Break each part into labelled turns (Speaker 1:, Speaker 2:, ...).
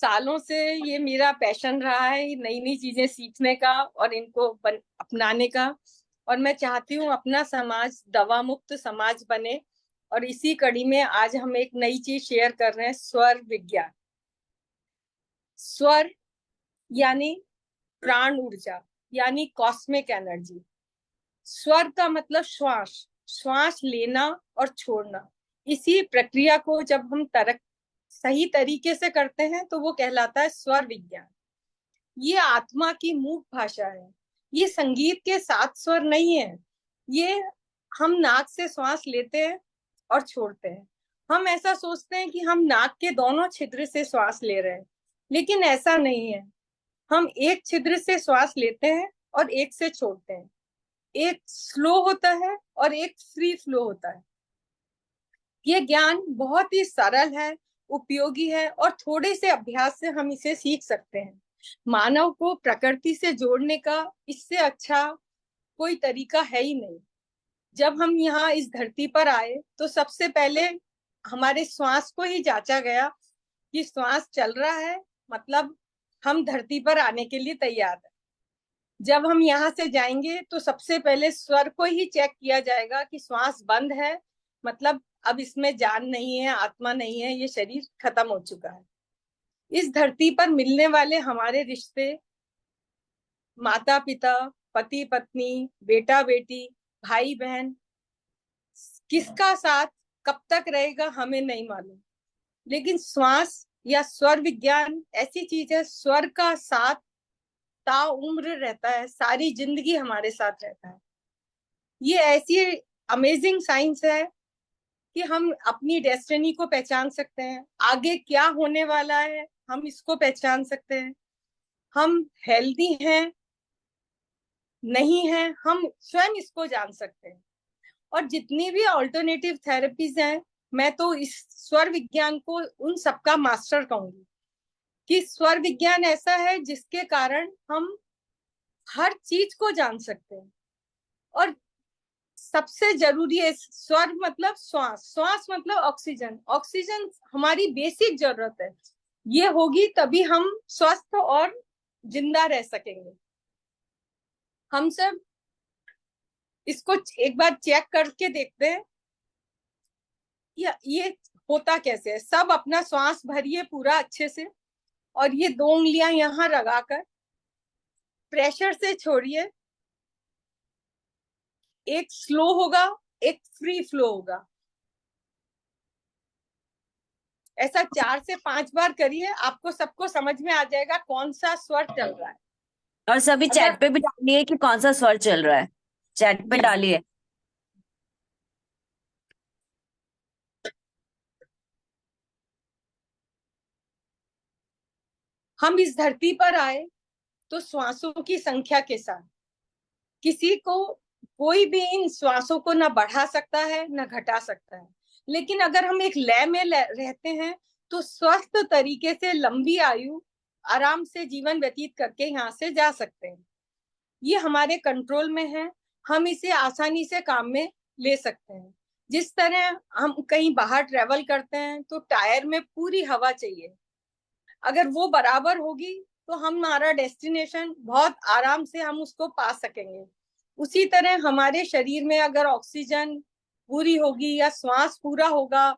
Speaker 1: सालों से ये मेरा पैशन रहा है, नई नई चीजें सीखने का और इनको अपनाने का। और मैं चाहती हूँ अपना समाज दवा मुक्त समाज बने। और इसी कड़ी में आज हम एक नई चीज शेयर कर रहे हैं, स्वर विज्ञान। स्वर यानी प्राण ऊर्जा, यानी कॉस्मिक एनर्जी। स्वर का मतलब श्वास, श्वास लेना और छोड़ना। इसी प्रक्रिया को जब हम सही तरीके से करते हैं तो वो कहलाता है स्वर विज्ञान। ये आत्मा की मूक भाषा है। ये संगीत के सात स्वर नहीं है। ये हम नाक से श्वास लेते हैं और छोड़ते हैं। हम ऐसा सोचते हैं कि हम नाक के दोनों छिद्र से श्वास ले रहे हैं, लेकिन ऐसा नहीं है। हम एक छिद्र से श्वास लेते हैं और एक से छोड़ते हैं। एक स्लो होता है और एक फ्री फ्लो होता है। ये ज्ञान बहुत ही सरल है, उपयोगी है और थोड़े से अभ्यास से हम इसे सीख सकते हैं। मानव को प्रकृति से जोड़ने का इससे अच्छा कोई तरीका है ही नहीं। जब हम यहाँ इस धरती पर आए तो सबसे पहले हमारे श्वास को ही जांचा गया कि श्वास चल रहा है, मतलब हम धरती पर आने के लिए तैयार है। जब हम यहाँ से जाएंगे तो सबसे पहले स्वर को ही चेक किया जाएगा कि श्वास बंद है, मतलब अब इसमें जान नहीं है, आत्मा नहीं है, ये शरीर खत्म हो चुका है। इस धरती पर मिलने वाले हमारे रिश्ते, माता पिता, पति पत्नी, बेटा बेटी, भाई बहन, किसका साथ कब तक रहेगा हमें नहीं मालूम। लेकिन श्वास या स्वर विज्ञान ऐसी चीज है, स्वर का साथ ताउम्र रहता है, सारी जिंदगी हमारे साथ रहता है। ये ऐसी अमेजिंग साइंस है कि हम अपनी डेस्टिनी को पहचान सकते हैं। आगे क्या होने वाला है हम इसको पहचान सकते हैं। हम हेल्दी हैं नहीं हैं हम स्वयं इसको जान सकते हैं। और जितनी भी ऑल्टरनेटिव थेरेपीज हैं, मैं तो इस स्वर विज्ञान को उन सबका मास्टर कहूंगी। कि स्वर विज्ञान ऐसा है जिसके कारण हम हर चीज को जान सकते हैं। और सबसे जरूरी है, स्वर मतलब श्वास, श्वास मतलब ऑक्सीजन, ऑक्सीजन हमारी बेसिक जरूरत है। ये होगी तभी हम स्वस्थ और जिंदा रह सकेंगे। हम सब इसको एक बार चेक करके देखते हैं ये होता कैसे है। सब अपना श्वास भरिए पूरा अच्छे से, और ये दो उंगलियां यहाँ लगाकर प्रेशर से छोड़िए। एक स्लो होगा, एक फ्री फ्लो होगा। ऐसा 4 से 5 बार करिए, आपको सबको समझ में आ जाएगा कौन सा स्वर चल रहा है।
Speaker 2: और सभी
Speaker 1: अगर
Speaker 2: चैट पे भी डालिए कि कौन सा स्वर चल रहा है। चैट पे
Speaker 1: जी
Speaker 2: डालिए।
Speaker 1: हम इस धरती पर आए तो श्वासों की संख्या के साथ, किसी को कोई भी इन श्वासों को ना बढ़ा सकता है ना घटा सकता है। लेकिन अगर हम एक लय में रहते हैं तो स्वस्थ तरीके से लंबी आयु आराम से जीवन व्यतीत करके यहाँ से जा सकते हैं। ये हमारे कंट्रोल में है। हम इसे आसानी से काम में ले सकते हैं। जिस तरह हम कहीं बाहर ट्रेवल करते हैं तो टायर में पूरी हवा चाहिए। अगर वो बराबर होगी तो हमारा डेस्टिनेशन बहुत आराम से हम उसको पा सकेंगे। उसी तरह हमारे शरीर में अगर ऑक्सीजन पूरी होगी या श्वास पूरा होगा,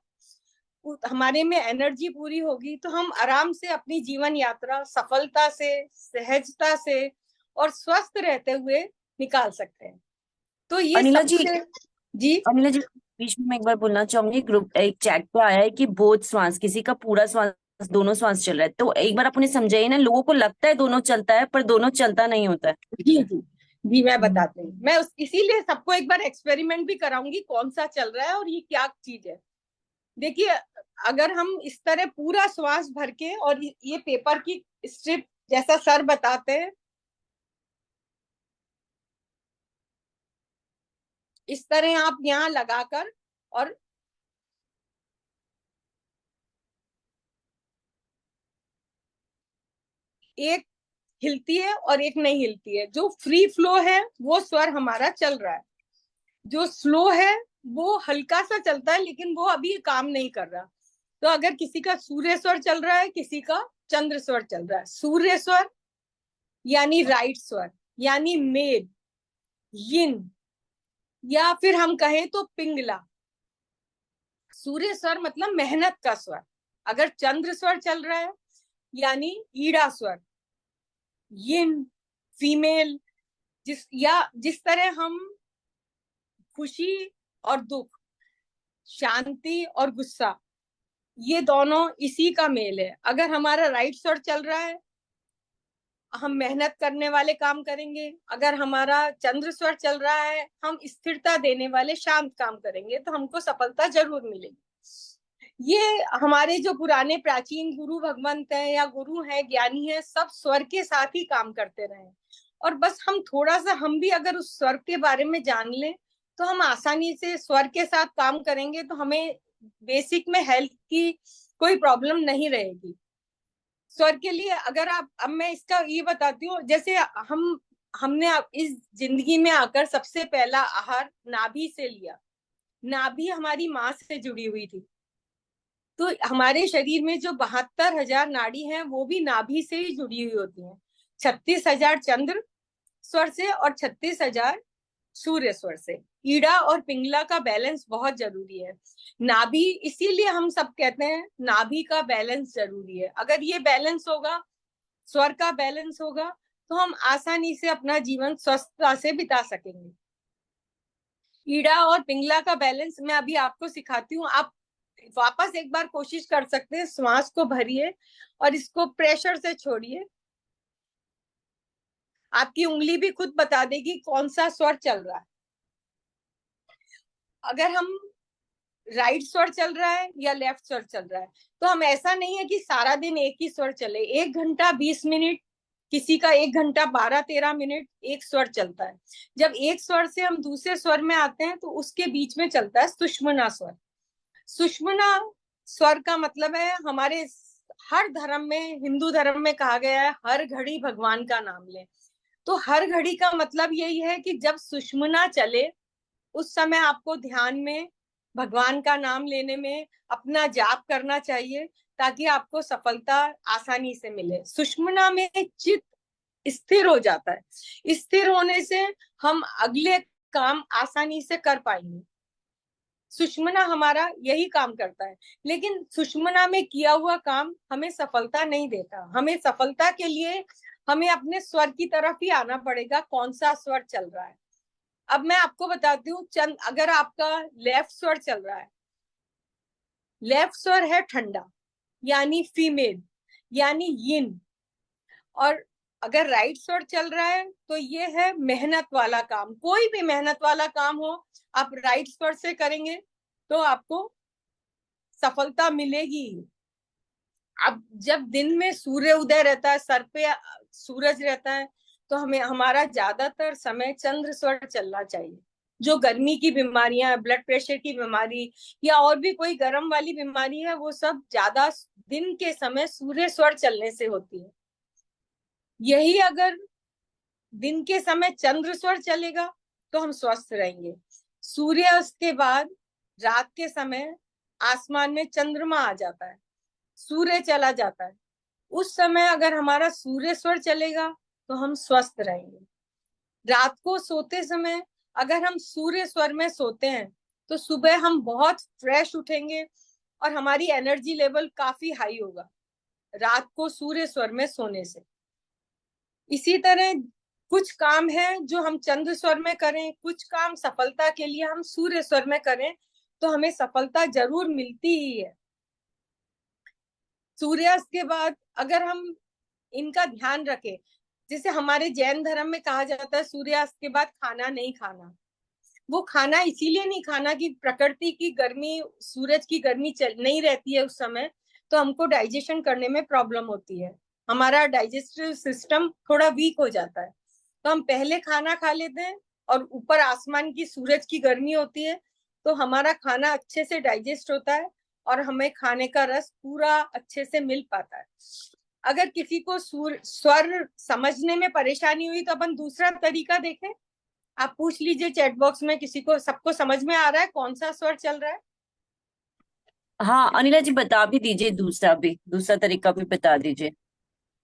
Speaker 1: हमारे में एनर्जी पूरी होगी, तो हम आराम से अपनी जीवन यात्रा सफलता से, सहजता से और स्वस्थ रहते हुए निकाल सकते हैं। तो ये
Speaker 2: अनिला जी,
Speaker 1: सबसे जी।
Speaker 2: अनिला जी, बीच में मैं एक बार बोलना चाहूंगी। ग्रुप एक चैट पे आया है कि बोथ श्वास, किसी का पूरा श्वास, दोनों श्वास चल रहा है। तो एक बार आप उन्हें समझाइए ना, लोगों को लगता है दोनों चलता है पर दोनों चलता नहीं होता है।
Speaker 1: जी जी जी, मैं बताती हूँ। मैं इसीलिए सबको एक बार एक्सपेरिमेंट भी कराऊंगी कौन सा चल रहा है और ये क्या चीज है। देखिए, अगर हम इस तरह पूरा श्वास भर के, और ये पेपर की स्ट्रिप जैसा सर बताते हैं, इस तरह आप यहाँ लगाकर, और एक हिलती है और एक नहीं हिलती है। जो फ्री फ्लो है वो स्वर हमारा चल रहा है। जो स्लो है वो हल्का सा चलता है, लेकिन वो अभी काम नहीं कर रहा। तो अगर किसी का सूर्य स्वर चल रहा है, किसी का चंद्र स्वर चल रहा है। सूर्य स्वर यानी राइट स्वर, यानी मेल, यिन, या फिर हम कहें तो पिंगला। सूर्य स्वर मतलब मेहनत का स्वर। अगर चंद्र स्वर चल रहा है यानी ईड़ा स्वर, यिन, फीमेल। जिस तरह हम खुशी और दुख, शांति और गुस्सा, ये दोनों इसी का मेल है। अगर हमारा राइट स्वर चल रहा है, हम मेहनत करने वाले काम करेंगे। अगर हमारा चंद्र स्वर चल रहा है, हम स्थिरता देने वाले शांत काम करेंगे, तो हमको सफलता जरूर मिलेगी। ये हमारे जो पुराने प्राचीन गुरु भगवंत हैं या गुरु हैं, ज्ञानी हैं, सब स्वर के साथ ही काम करते रहे। और बस हम थोड़ा सा, हम भी अगर उस स्वर के बारे में जान लें, तो हम आसानी से स्वर के साथ काम करेंगे, तो हमें बेसिक में हेल्थ की कोई प्रॉब्लम नहीं रहेगी। स्वर के लिए अगर आप, अब मैं इसका ये बताती हूँ, जैसे हमने इस जिंदगी में आकर सबसे पहला आहार नाभि से लिया। नाभि हमारी माँ से जुड़ी हुई थी, तो हमारे शरीर में जो 72,000 नाड़ी हैं, वो भी नाभि से ही जुड़ी हुई होती हैं। 36,000 चंद्र स्वर से और 36,000 सूर्य स्वर से। ईड़ा और पिंगला का बैलेंस बहुत जरूरी है। नाभि, इसीलिए हम सब कहते हैं नाभि का बैलेंस जरूरी है। अगर ये बैलेंस होगा, स्वर का बैलेंस होगा, तो हम आसानी से अपना जीवन स्वस्थता से बिता सकेंगे। ईड़ा और पिंगला का बैलेंस मैं अभी आपको सिखाती हूँ। आप वापस एक बार कोशिश कर सकते हैं। श्वास को भरिए और इसको प्रेशर से छोड़िए। आपकी उंगली भी खुद बता देगी कौन सा स्वर चल रहा है। अगर हम राइट स्वर चल रहा है या लेफ्ट स्वर चल रहा है, तो हम, ऐसा नहीं है कि सारा दिन एक ही स्वर चले। 1 घंटा 20 मिनट, किसी का 1 घंटा 12-13 मिनट एक स्वर चलता है। जब एक स्वर से हम दूसरे स्वर में आते हैं, तो उसके बीच में चलता है सुषुम्ना स्वर। सुषुम्ना स्वर का मतलब है, हमारे हर धर्म में, हिंदू धर्म में कहा गया है, हर घड़ी भगवान का नाम लें। तो हर घड़ी का मतलब यही है कि जब सुषुम्ना चले, उस समय आपको ध्यान में भगवान का नाम लेने में अपना जाप करना चाहिए, ताकि आपको सफलता आसानी से मिले। सुषुम्ना में चित्त स्थिर हो जाता है। स्थिर होने से हम अगले काम आसानी से कर पाएंगे। सुषुम्ना हमारा यही काम करता है। लेकिन सुषुम्ना में किया हुआ काम हमें सफलता नहीं देता। हमें सफलता के लिए हमें अपने स्वर की तरफ ही आना पड़ेगा, कौन सा स्वर चल रहा है। अब मैं आपको बताती हूँ, अगर आपका लेफ्ट स्वर चल रहा है, लेफ्ट स्वर है ठंडा, यानी फीमेल, यानी यिन। और अगर राइट स्वर चल रहा है, तो ये है मेहनत वाला काम। कोई भी मेहनत वाला काम हो, आप राइट स्वर से करेंगे तो आपको सफलता मिलेगी। अब जब दिन में सूर्य उदय रहता है, सर पे सूरज रहता है, तो हमें, हमारा ज्यादातर समय चंद्र स्वर चलना चाहिए। जो गर्मी की बीमारियां, ब्लड प्रेशर की बीमारी या और भी कोई गर्म वाली बीमारी है, वो सब ज्यादा दिन के समय सूर्य स्वर चलने से होती है। यही अगर दिन के समय चंद्र स्वर चलेगा, तो हम स्वस्थ रहेंगे। सूर्यास्त के बाद रात के समय आसमान में चंद्रमा आ जाता है, सूर्य चला जाता है। उस समय अगर हमारा सूर्य स्वर चलेगा, तो हम स्वस्थ रहेंगे। रात को सोते समय अगर हम सूर्य स्वर में सोते हैं, तो सुबह हम बहुत फ्रेश उठेंगे और हमारी एनर्जी लेवल काफी हाई होगा, रात को सूर्य स्वर में सोने से। इसी तरह कुछ काम है जो हम चंद्र स्वर में करें, कुछ काम सफलता के लिए हम सूर्य स्वर में करें, तो हमें सफलता जरूर मिलती ही है। सूर्यास्त के बाद अगर हम इनका ध्यान रखें, जैसे हमारे जैन धर्म में कहा जाता है सूर्यास्त के बाद खाना नहीं खाना। वो खाना इसीलिए नहीं खाना कि प्रकृति की गर्मी, सूरज की गर्मी नहीं रहती है उस समय, तो हमको डाइजेशन करने में प्रॉब्लम होती है, हमारा डाइजेस्टिव सिस्टम थोड़ा वीक हो जाता है। तो हम पहले खाना खा लेते हैं, और ऊपर आसमान की सूरज की गर्मी होती है, तो हमारा खाना अच्छे से डाइजेस्ट होता है और हमें खाने का रस पूरा अच्छे से मिल पाता है। अगर किसी को स्वर समझने में परेशानी हुई, तो अपन दूसरा तरीका देखें। आप पूछ लीजिए चैट बॉक्स में, किसी को, सबको समझ में आ रहा है कौन सा स्वर चल रहा है?
Speaker 2: हाँ अनिला जी, बता भी दीजिए, दूसरा तरीका भी बता दीजिए।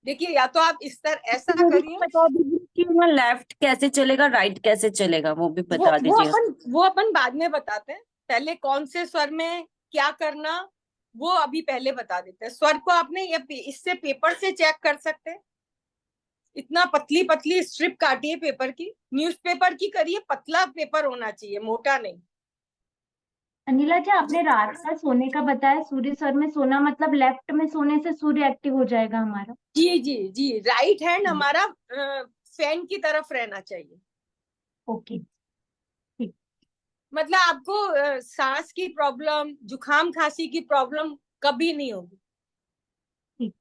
Speaker 1: देखिए, या तो आप इस तरह ऐसा
Speaker 2: वो भी
Speaker 1: करिए।
Speaker 2: बता दीजिए कि ना लेफ्ट कैसे चलेगा, राइट कैसे चलेगा, वो भी
Speaker 1: वो
Speaker 2: बता
Speaker 1: वो
Speaker 2: दीजिए।
Speaker 1: अपन वो अपन बाद में बताते हैं। पहले कौन से स्वर में क्या करना, वो अभी पहले बता देते हैं। स्वर को आपने ये इससे पेपर से चेक कर सकते हैं। इतना पतली पतली स्ट्रिप काटिए पेपर की, न्यूज़पेपर की करिए, पतला पेपर होना चाहिए, मोटा नहीं।
Speaker 3: अनिला जी, आपने रात का सोने का बताया, सूर्य स्वर में सोना मतलब लेफ्ट में सोने से सूर्य एक्टिव हो जाएगा हमारा।
Speaker 1: जी जी जी, राइट हैंड हमारा फैन की तरफ रहना चाहिए।
Speaker 3: ओके, ठीक।
Speaker 1: मतलब आपको सांस की प्रॉब्लम, जुकाम खांसी की प्रॉब्लम कभी नहीं होगी।
Speaker 3: ठीक।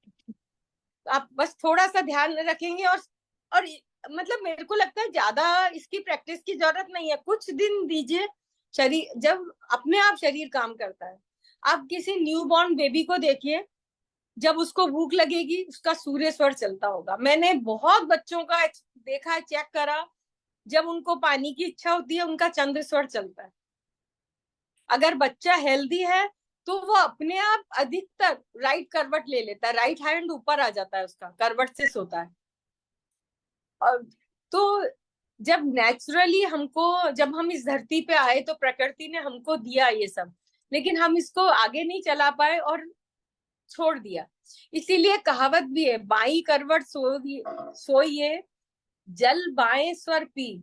Speaker 1: आप बस थोड़ा सा ध्यान रखेंगे। और मतलब मेरे को लगता है ज्यादा इसकी प्रैक्टिस की जरूरत नहीं है, कुछ दिन दीजिए। शरीर जब अपने आप शरीर काम करता है। आप किसी न्यूबॉर्न बेबी को देखिए, जब उसको भूख लगेगी उसका सूर्य स्वर चलता होगा। मैंने बहुत बच्चों का देखा है, चेक करा, जब उनको पानी की इच्छा होती है उनका चंद्र स्वर चलता है। अगर बच्चा हेल्दी है तो वो अपने आप अधिकतर राइट करवट ले लेता है, राइट हैंड ऊपर आ जाता है उसका, करवट से सोता है। और तो जब नेचुरली हमको, जब हम इस धरती पे आए तो प्रकृति ने हमको दिया ये सब, लेकिन हम इसको आगे नहीं चला पाए और छोड़ दिया। इसीलिए कहावत भी है, बाई करवट सोइए, जल बाएं स्वर पी,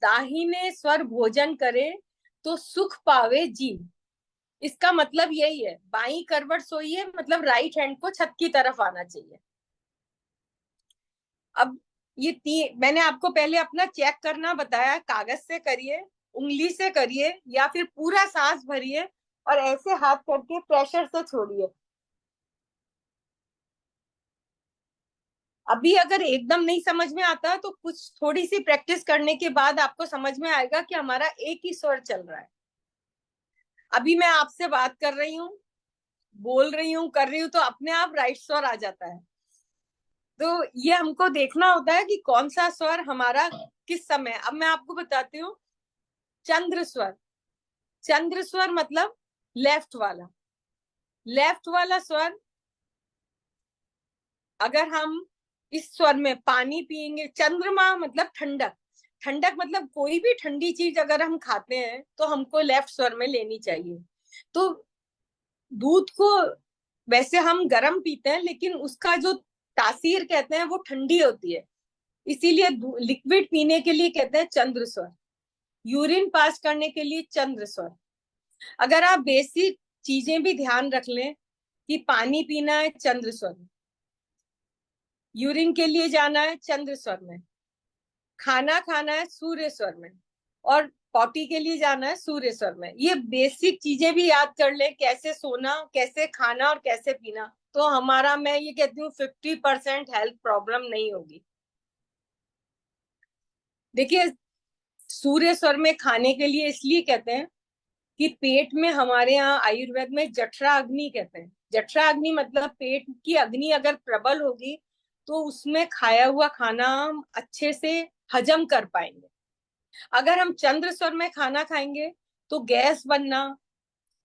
Speaker 1: दाहिने स्वर भोजन करे, तो सुख पावे जी। इसका मतलब यही है, बाई करवट सोइए मतलब राइट हैंड को छत की तरफ आना चाहिए। अब मैंने आपको पहले अपना चेक करना बताया, कागज से करिए, उंगली से करिए, या फिर पूरा सांस भरिए और ऐसे हाथ करके प्रेशर से छोड़िए। अभी अगर एकदम नहीं समझ में आता तो कुछ थोड़ी सी प्रैक्टिस करने के बाद आपको समझ में आएगा कि हमारा एक ही स्वर चल रहा है। अभी मैं आपसे बात कर रही हूँ, बोल रही हूँ, कर रही हूँ, तो अपने आप राइट स्वर आ जाता है। तो ये हमको देखना होता है कि कौन सा स्वर हमारा किस समय। अब मैं आपको बताती हूँ, चंद्र स्वर। चंद्र स्वर मतलब लेफ्ट वाला। लेफ्ट वाला स्वर, अगर हम इस स्वर में पानी पिएंगे, चंद्रमा मतलब ठंडक, ठंडक मतलब कोई भी ठंडी चीज अगर हम खाते हैं तो हमको लेफ्ट स्वर में लेनी चाहिए। तो दूध को वैसे हम गर्म पीते हैं, लेकिन उसका जो तासीर कहते हैं वो ठंडी होती है, इसीलिए लिक्विड पीने के लिए कहते हैं चंद्र स्वर। यूरिन पास करने के लिए चंद्र स्वर। अगर आप बेसिक चीजें भी ध्यान रख लें कि पानी पीना है चंद्र स्वर में, यूरिन के लिए जाना है चंद्र स्वर में, खाना खाना है सूर्य स्वर में, और पॉटी के लिए जाना है सूर्य स्वर में। ये बेसिक चीजें भी याद कर ले, कैसे सोना, कैसे खाना और कैसे पीना, तो हमारा, मैं ये कहती हूँ, 50% हेल्थ प्रॉब्लम नहीं होगी। देखिए, सूर्य स्वर में खाने के लिए इसलिए कहते हैं कि पेट में, हमारे यहाँ आयुर्वेद में जठरा अग्नि कहते हैं। जठरा अग्नि मतलब पेट की अग्नि अगर प्रबल होगी तो उसमें खाया हुआ खाना हम अच्छे से हजम कर पाएंगे। अगर हम चंद्र स्वर में खाना खाएंगे तो गैस बनना,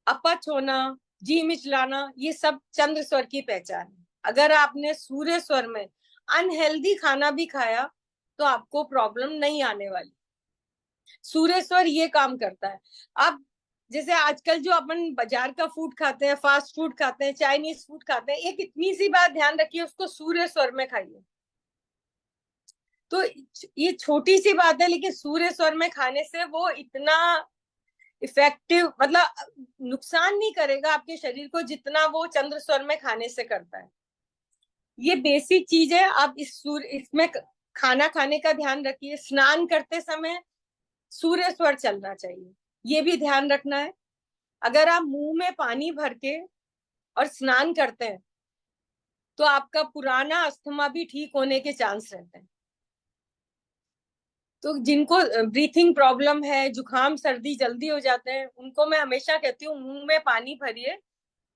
Speaker 1: अपच होना, जी मिचलाना, ये सब चंद्र स्वर की पहचान है। अगर आपने सूर्य स्वर में अनहेल्दी खाना भी खाया तो आपको प्रॉब्लम नहीं आने वाली। सूर्य स्वर ये काम करता है। अब जैसे आजकल जो अपन बाजार का फूड खाते हैं, फास्ट फूड खाते हैं, चाइनीज फूड खाते हैं, एक इतनी सी बात ध्यान रखिए, उसको सूर्य स्वर में खाइए। तो ये छोटी सी बात है, लेकिन सूर्य स्वर में खाने से वो इतना इफेक्टिव, मतलब नुकसान नहीं करेगा आपके शरीर को जितना वो चंद्र स्वर में खाने से करता है। ये बेसिक चीज है। आप इसमें खाना खाने का ध्यान रखिए। स्नान करते समय सूर्य स्वर चलना चाहिए, ये भी ध्यान रखना है। अगर आप मुंह में पानी भर के और स्नान करते हैं तो आपका पुराना अस्थमा भी ठीक होने के चांस रहते हैं। तो जिनको ब्रीथिंग प्रॉब्लम है, जुकाम सर्दी जल्दी हो जाते हैं, उनको मैं हमेशा कहती हूँ मुंह में पानी भरिए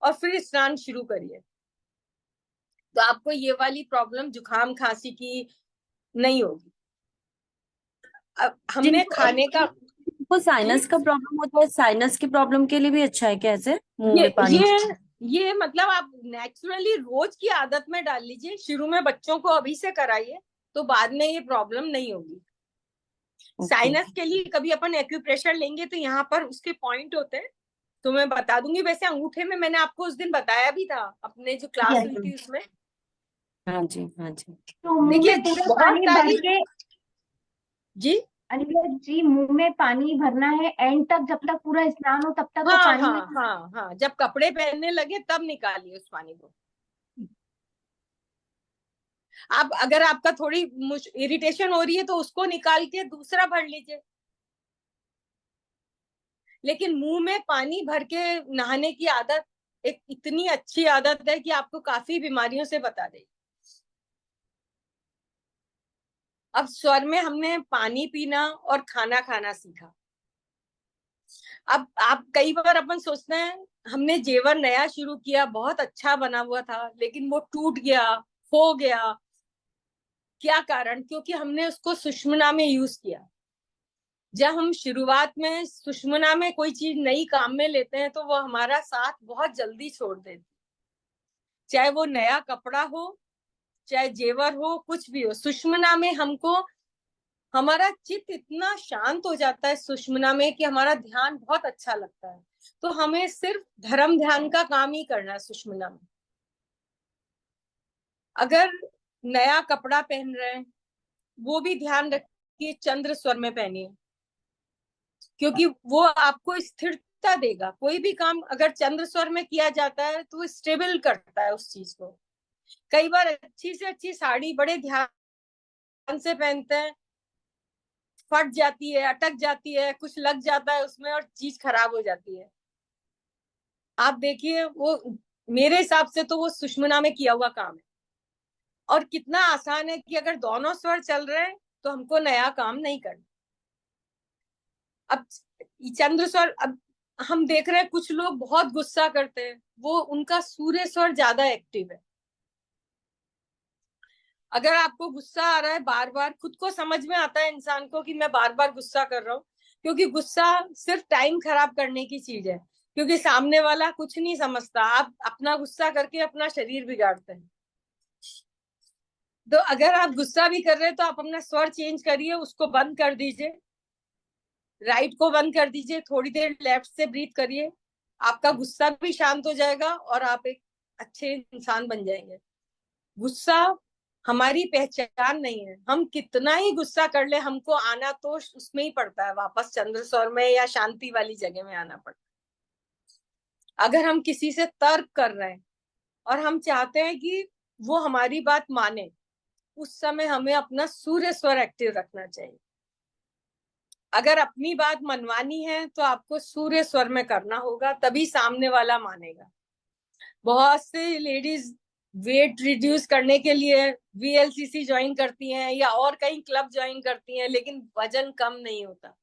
Speaker 1: और फिर स्नान शुरू करिए, तो आपको ये वाली प्रॉब्लम जुकाम खांसी की नहीं होगी। अब हमने खाने का,
Speaker 2: जिनको
Speaker 1: जी,
Speaker 2: साइनस का प्रॉब्लम होता है, साइनस की प्रॉब्लम के लिए भी अच्छा है क्या ऐसे मुंह
Speaker 1: ये
Speaker 2: में पानी?
Speaker 1: ये ये मतलब आप नेचुरली रोज की आदत में डाल लीजिए, शुरू में बच्चों को अभी से कराइए, तो बाद में ये प्रॉब्लम नहीं होगी। साइनस के लिए कभी अपन एक्यूप्रेशर लेंगे तो यहाँ पर उसके पॉइंट होते हैं, तो मैं बता दूंगी। वैसे अंगूठे में मैंने आपको उस दिन बताया भी था, अपने जो क्लास हुई थी उसमें।
Speaker 2: हाँ जी, हाँ जी।
Speaker 3: तो मुंह
Speaker 1: देखिए
Speaker 3: में पूरा
Speaker 1: बहुत
Speaker 3: पानी भर
Speaker 1: सारी
Speaker 3: के,
Speaker 1: जी,
Speaker 3: अनिला जी मुंह में पानी भरना है एंड तक, जब तक पूरा स्नान हो तब तक वो
Speaker 1: हाँ
Speaker 3: पानी में।
Speaker 1: हाँ हाँ हाँ, जब कपड़े पहनने लगे तब निकालिए उस पानी को। आप अगर आपका थोड़ी इरिटेशन हो रही है तो उसको निकाल के दूसरा भर लीजिए, लेकिन मुंह में पानी भर के नहाने की आदत एक इतनी अच्छी आदत है कि आपको काफी बीमारियों से बचा देगी। अब स्वर में हमने पानी पीना और खाना खाना सीखा। अब आप कई बार अपन सोचते हैं हमने जेवर नया शुरू किया, बहुत अच्छा बना हुआ था, लेकिन वो टूट गया, खो गया। क्या कारण? क्योंकि हमने उसको सुषुम्ना में यूज किया। जब हम शुरुआत में सुषुम्ना में कोई चीज नई काम में लेते हैं तो वो हमारा साथ बहुत जल्दी छोड़ देती, चाहे वो नया कपड़ा हो, चाहे जेवर हो, कुछ भी हो। सुषुम्ना में हमको हमारा चित्त इतना शांत हो जाता है सुषुम्ना में कि हमारा ध्यान बहुत अच्छा लगता है। तो हमें सिर्फ धर्म ध्यान का काम ही करना है सुषुम्ना में। अगर नया कपड़ा पहन रहे हैं, वो भी ध्यान रखिए चंद्र स्वर में पहनिए, क्योंकि वो आपको स्थिरता देगा। कोई भी काम अगर चंद्र स्वर में किया जाता है तो वो स्टेबल करता है उस चीज को। कई बार अच्छी से अच्छी साड़ी बड़े ध्यान से पहनते हैं, फट जाती है, अटक जाती है, कुछ लग जाता है उसमें और चीज खराब हो जाती है। आप देखिए वो, मेरे हिसाब से तो वो सुषुम्ना में किया हुआ काम है। और कितना आसान है कि अगर दोनों स्वर चल रहे हैं तो हमको नया काम नहीं करना। अब चंद्र स्वर, अब हम देख रहे हैं कुछ लोग बहुत गुस्सा करते हैं, वो उनका सूर्य स्वर ज्यादा एक्टिव है। अगर आपको गुस्सा आ रहा है बार बार, खुद को समझ में आता है इंसान को कि मैं बार बार गुस्सा कर रहा हूँ, क्योंकि गुस्सा सिर्फ टाइम खराब करने की चीज है, क्योंकि सामने वाला कुछ नहीं समझता। आप अपना गुस्सा करके अपना शरीर बिगाड़ते हैं। तो अगर आप गुस्सा भी कर रहे हैं तो आप अपना स्वर चेंज करिए, उसको बंद कर दीजिए, राइट को बंद कर दीजिए, थोड़ी देर लेफ्ट से ब्रीथ करिए, आपका गुस्सा भी शांत हो जाएगा और आप एक अच्छे इंसान बन जाएंगे। गुस्सा हमारी पहचान नहीं है, हम कितना ही गुस्सा कर ले हमको आना तो उसमें ही पड़ता है, वापस चंद्र स्वर में या शांति वाली जगह में आना पड़ता है। अगर हम किसी से तर्क कर रहे हैं और हम चाहते हैं कि वो हमारी बात माने, उस समय हमें अपना सूर्य स्वर एक्टिव रखना चाहिए। अगर अपनी बात मनवानी है तो आपको सूर्य स्वर में करना होगा, तभी सामने वाला मानेगा। बहुत से लेडीज वेट रिड्यूस करने के लिए वीएलसीसी ज्वाइन करती हैं या और कई क्लब ज्वाइन करती हैं, लेकिन वजन कम नहीं होता।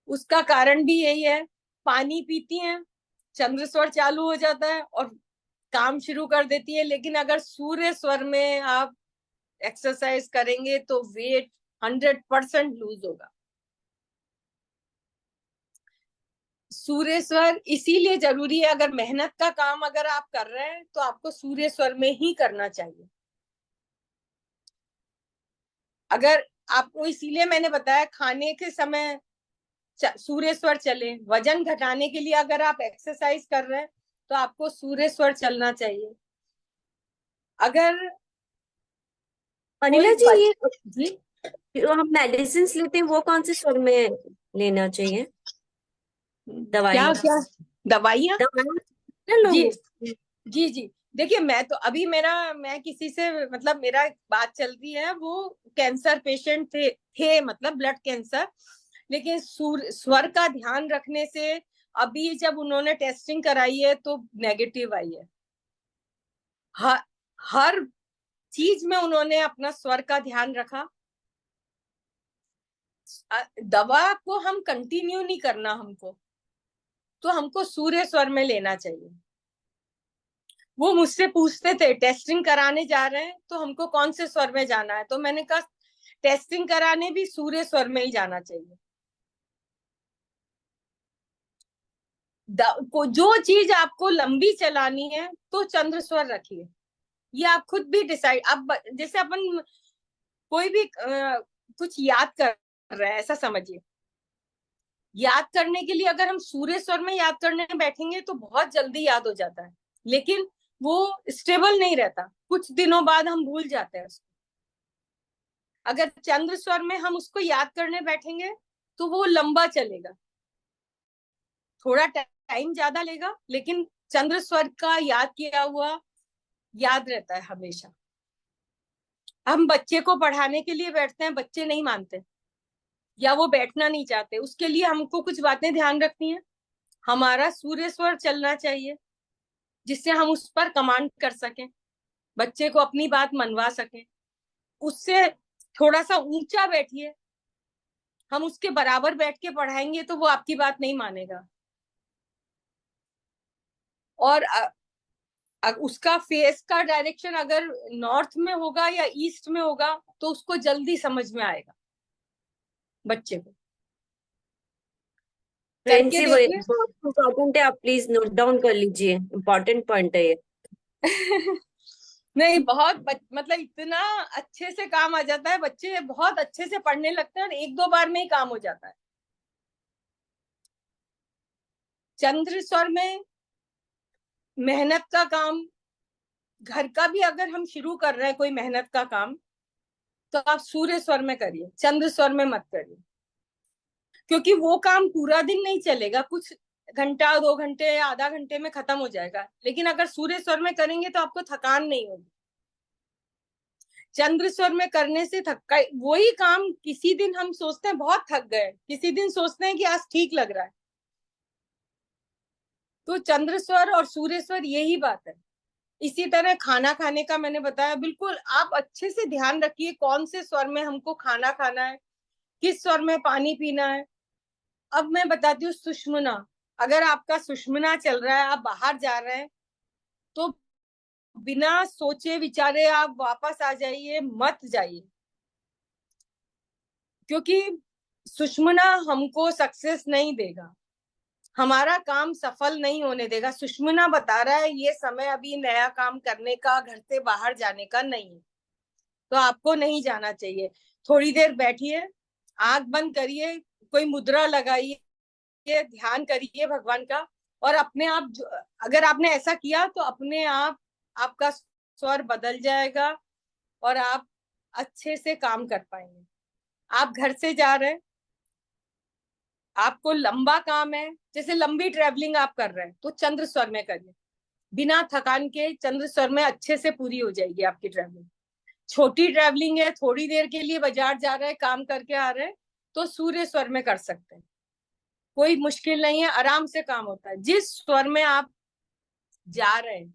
Speaker 1: उसका कारण भी यही है, पानी पीती हैं, चंद्र स्वर चालू हो जाता है और काम शुरू कर देती है। लेकिन अगर सूर्य स्वर में आप एक्सरसाइज करेंगे तो वेट 100% लूज होगा। सूर्य स्वर इसीलिए जरूरी है, अगर मेहनत का काम अगर आप कर रहे हैं तो आपको सूर्य स्वर में ही करना चाहिए। अगर आपको, इसीलिए मैंने बताया खाने के समय सूर्य स्वर चले। वजन घटाने के लिए अगर आप एक्सरसाइज कर रहे हैं तो आपको सूर्य स्वर चलना चाहिए। अगर
Speaker 2: अनिला
Speaker 1: कोई
Speaker 2: जी, ये
Speaker 1: जी,
Speaker 2: जो हम मेडिसिन लेते हैं वो कौन से स्वर में लेना चाहिए? दवाई
Speaker 1: क्या क्या दवाइयाँ?
Speaker 2: दवाई ना
Speaker 1: जी
Speaker 2: लोग।
Speaker 1: जी जी, देखिए मैं तो अभी मैं किसी से मतलब मेरा बात चल रही है, वो कैंसर पेशेंट थे मतलब ब्लड कैंसर, लेकिन स्वर का ध्यान रखने से अभी जब उन्होंने टेस्टिंग कराई है तो नेगेटिव आई है। हर हर चीज में उन्होंने अपना स्वर का ध्यान रखा। दवा को हम कंटिन्यू नहीं करना, हमको सूर्य स्वर में लेना चाहिए। वो मुझसे पूछते थे टेस्टिंग कराने जा रहे हैं तो हमको कौन से स्वर में जाना है, तो मैंने कहा टेस्टिंग कराने भी सूर्य स्वर में ही जाना चाहिए। जो चीज आपको लंबी चलानी है तो चंद्र स्वर रखिए, ये आप खुद भी डिसाइड। अब जैसे अपन कोई भी कुछ याद कर रहे हैं ऐसा समझिए, याद करने के लिए अगर हम सूर्य स्वर में याद करने बैठेंगे तो बहुत जल्दी याद हो जाता है, लेकिन वो स्टेबल नहीं रहता, कुछ दिनों बाद हम भूल जाते हैं उसको। अगर चंद्र स्वर में हम उसको याद करने बैठेंगे तो वो लंबा चलेगा, थोड़ा टाइम ज्यादा लेगा, लेकिन चंद्र स्वर का याद किया हुआ याद रहता है हमेशा। हम बच्चे को पढ़ाने के लिए बैठते हैं, बच्चे नहीं मानते या वो बैठना नहीं चाहते, उसके लिए हमको कुछ बातें ध्यान रखनी है। हमारा सूर्य स्वर चलना चाहिए जिससे हम उस पर कमांड कर सकें, बच्चे को अपनी बात मनवा सकें। उससे थोड़ा सा ऊंचा बैठिए, हम उसके बराबर बैठ के पढ़ाएंगे तो वो आपकी बात नहीं मानेगा। और उसका फेस का डायरेक्शन अगर नॉर्थ में होगा या ईस्ट में होगा तो उसको जल्दी समझ में आएगा बच्चे को। करके
Speaker 2: फ्रेंडशिप
Speaker 1: देखिए।
Speaker 2: बहुत इम्पोर्टेंट है, आप प्लीज नोट डाउन कर लीजिए, इम्पोर्टेंट पॉइंट है ये।
Speaker 1: नहीं, बहुत मतलब इतना अच्छे से काम आ जाता है, बच्चे बहुत अच्छे से पढ़ने लगते हैं और एक दो बार में ही काम हो जाता है। चंद्र स्वर में मेहनत का काम, घर का भी अगर हम शुरू कर रहे हैं कोई मेहनत का काम, तो आप सूर्य स्वर में करिए, चंद्र स्वर में मत करिए, क्योंकि वो काम पूरा दिन नहीं चलेगा, कुछ घंटा 2 घंटे आधा घंटे में खत्म हो जाएगा। लेकिन अगर सूर्य स्वर में करेंगे तो आपको थकान नहीं होगी। चंद्र स्वर में करने से थका, वही काम किसी दिन हम सोचते हैं बहुत थक गए, किसी दिन सोचते हैं कि आज ठीक लग रहा है। तो चंद्र स्वर और सूर्य स्वर यही बात है। इसी तरह खाना खाने का मैंने बताया, बिल्कुल आप अच्छे से ध्यान रखिए कौन से स्वर में हमको खाना खाना है, किस स्वर में पानी पीना है। अब मैं बताती हूँ सुषुम्ना। अगर आपका सुषुम्ना चल रहा है, आप बाहर जा रहे हैं, तो बिना सोचे विचारे आप वापस आ जाइए, मत जाइए, क्योंकि सुषुम्ना हमको सक्सेस नहीं देगा, हमारा काम सफल नहीं होने देगा। सुषुम्ना बता रहा है ये समय अभी नया काम करने का, घर से बाहर जाने का नहीं है, तो आपको नहीं जाना चाहिए। थोड़ी देर बैठिए, आंख बंद करिए, कोई मुद्रा लगाइए, ध्यान करिए भगवान का, और अपने आप अगर आपने ऐसा किया तो अपने आप आपका स्वर बदल जाएगा और आप अच्छे से काम कर पाएंगे। आप घर से जा रहे हैं, आपको लंबा काम है, जैसे लंबी ट्रेवलिंग आप कर रहे हैं, तो चंद्र स्वर में करिए, बिना थकान के चंद्र स्वर में अच्छे से पूरी हो जाएगी आपकी ट्रेवलिंग। छोटी ट्रेवलिंग है, थोड़ी देर के लिए बाजार जा रहे हैं, काम करके आ रहे हैं, तो सूर्य स्वर में कर सकते हैं, कोई मुश्किल नहीं है, आराम से काम होता है। जिस स्वर में आप जा रहे हैं,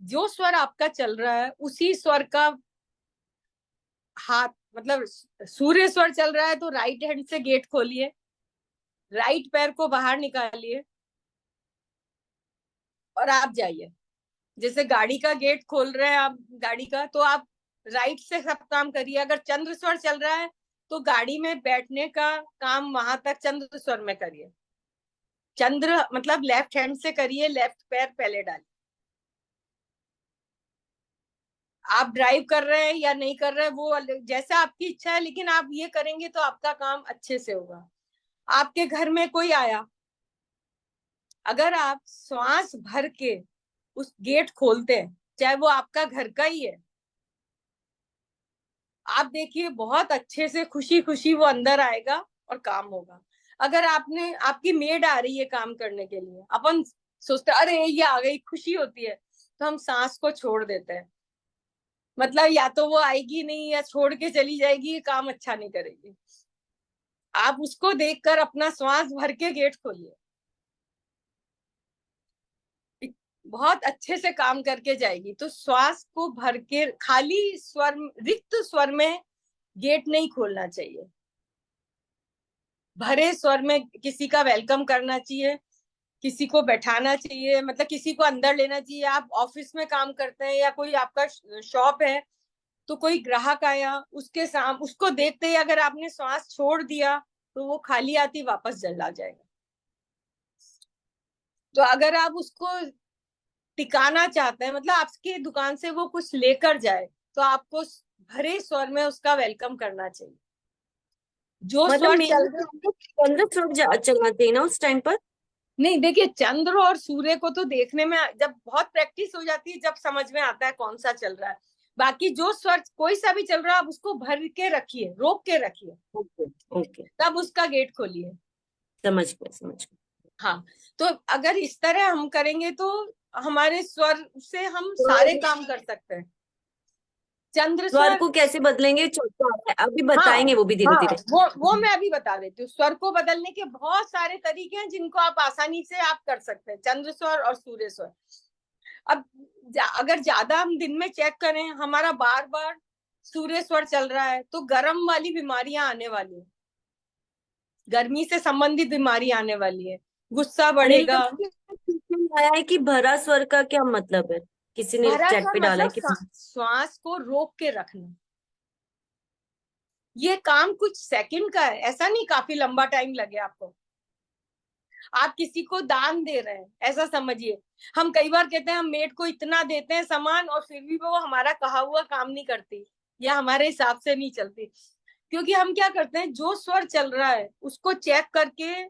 Speaker 1: जो स्वर आपका चल रहा है उसी स्वर का हाथ, मतलब सूर्य स्वर चल रहा है तो राइट हैंड से गेट खोलिए, राइट पैर को बाहर निकालिए और आप जाइए। जैसे गाड़ी का गेट खोल रहे हैं आप गाड़ी का, तो आप राइट से सब काम करिए। अगर चंद्र स्वर चल रहा है तो गाड़ी में बैठने का काम वहां तक चंद्र स्वर में करिए। चंद्र मतलब लेफ्ट हैंड से करिए, लेफ्ट पैर पहले डालिए। आप ड्राइव कर रहे हैं या नहीं कर रहे हैं वो जैसा आपकी इच्छा है, लेकिन आप ये करेंगे तो आपका काम अच्छे से होगा। आपके घर में कोई आया, अगर आप श्वास भर के उस गेट खोलते हैं, चाहे वो आपका घर का ही है, आप देखिए बहुत अच्छे से खुशी खुशी वो अंदर आएगा और काम होगा। अगर आपने, आपकी मेड आ रही है काम करने के लिए, अपन सोचते अरे ये आ गई, खुशी होती है, तो हम सांस को छोड़ देते हैं, मतलब या तो वो आएगी नहीं या छोड़ के चली जाएगी, काम अच्छा नहीं करेगी। आप उसको देखकर अपना श्वास भर के गेट खोलिए, बहुत अच्छे से काम करके जाएगी। तो श्वास को भर के, खाली स्वर, रिक्त स्वर में गेट नहीं खोलना चाहिए, भरे स्वर में किसी का वेलकम करना चाहिए, किसी को बैठाना चाहिए, मतलब किसी को अंदर लेना चाहिए। आप ऑफिस में काम करते हैं या कोई आपका शॉप है, तो कोई ग्राहक आया, उसके सामने उसको देखते ही अगर आपने श्वास छोड़ दिया तो वो खाली आती वापस चला जाएगा। तो अगर आप उसको टिकाना चाहते हैं, मतलब आपकी दुकान से वो कुछ लेकर जाए, तो आपको भरे स्वर में उसका वेलकम करना चाहिए। जो
Speaker 2: मतलब
Speaker 1: स्वर
Speaker 2: मेन
Speaker 1: चल रहा है,
Speaker 2: चंद्र स्वर चलाते हैं ना उस टाइम पर।
Speaker 1: नहीं देखिए, चंद्र और सूर्य को तो देखने में जब बहुत प्रैक्टिस हो जाती है, जब समझ में आता है कौन सा चल रहा है। बाकी जो स्वर कोई सा भी चल रहा है, आप उसको भर के रखिए, रोक के रखिए,
Speaker 2: ओके ओके,
Speaker 1: तब उसका गेट खोलिए।
Speaker 2: समझ गए समझ गए।
Speaker 1: हाँ, तो अगर इस तरह हम करेंगे तो हमारे स्वर से हम सारे
Speaker 2: तो
Speaker 1: काम कर सकते हैं। चंद्र
Speaker 2: स्वर
Speaker 1: स्वर,
Speaker 2: को कैसे बदलेंगे, चौथा है, अभी
Speaker 1: हाँ
Speaker 2: बताएंगे वो भी धीरे
Speaker 1: हाँ,
Speaker 2: धीरे।
Speaker 1: वो मैं अभी बता देती हूँ। स्वर को बदलने के बहुत सारे तरीके हैं जिनको आप आसानी से आप कर सकते हैं, चंद्र स्वर और सूर्य स्वर। अब अगर ज्यादा हम दिन में चेक करें, हमारा बार बार सूर्य स्वर चल रहा है, तो गर्म वाली बीमारियां आने वाली है, गर्मी से संबंधित बीमारी आने वाली है, गुस्सा
Speaker 2: अनिल
Speaker 1: बढ़ेगा।
Speaker 2: आया है कि भरा स्वर का क्या मतलब है, किसी ने
Speaker 1: भरा
Speaker 2: चैट
Speaker 1: स्वर
Speaker 2: पे डाला है
Speaker 1: मतलब
Speaker 2: कि
Speaker 1: श्वास को रोक के रखना। ये काम कुछ सेकंड का है, ऐसा नहीं काफी लंबा टाइम लगे आपको। आप किसी को दान दे रहे हैं ऐसा समझिए। हम कई बार कहते हैं हम मेड को इतना देते हैं सामान, और फिर भी वो हमारा कहा हुआ काम नहीं करती या हमारे हिसाब से नहीं चलती। क्योंकि हम क्या करते हैं, जो स्वर चल रहा है उसको चेक करके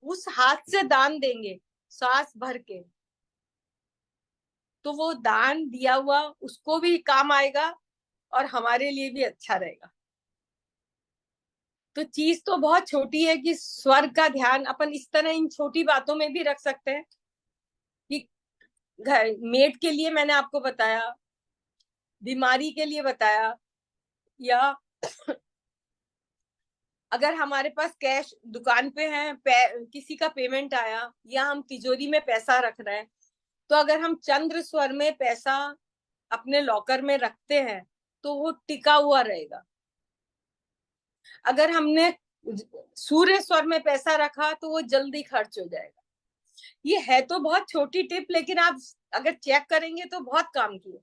Speaker 1: उस हाथ से दान देंगे, सांस भर के, तो वो दान दिया हुआ उसको भी काम आएगा और हमारे लिए भी अच्छा रहेगा। तो चीज तो बहुत छोटी है कि स्वर का ध्यान अपन इस तरह इन छोटी बातों में भी रख सकते हैं कि घर मेड के लिए मैंने आपको बताया, बीमारी के लिए बताया, या अगर हमारे पास कैश दुकान पे है, किसी का पेमेंट आया, या हम तिजोरी में पैसा रख रहे हैं, तो अगर हम चंद्र स्वर में पैसा अपने लॉकर में रखते हैं तो वो टिका हुआ रहेगा। अगर हमने सूर्य स्वर में पैसा रखा तो वो जल्दी खर्च हो जाएगा। ये है तो बहुत छोटी टिप, लेकिन आप अगर चेक करेंगे तो बहुत काम की है।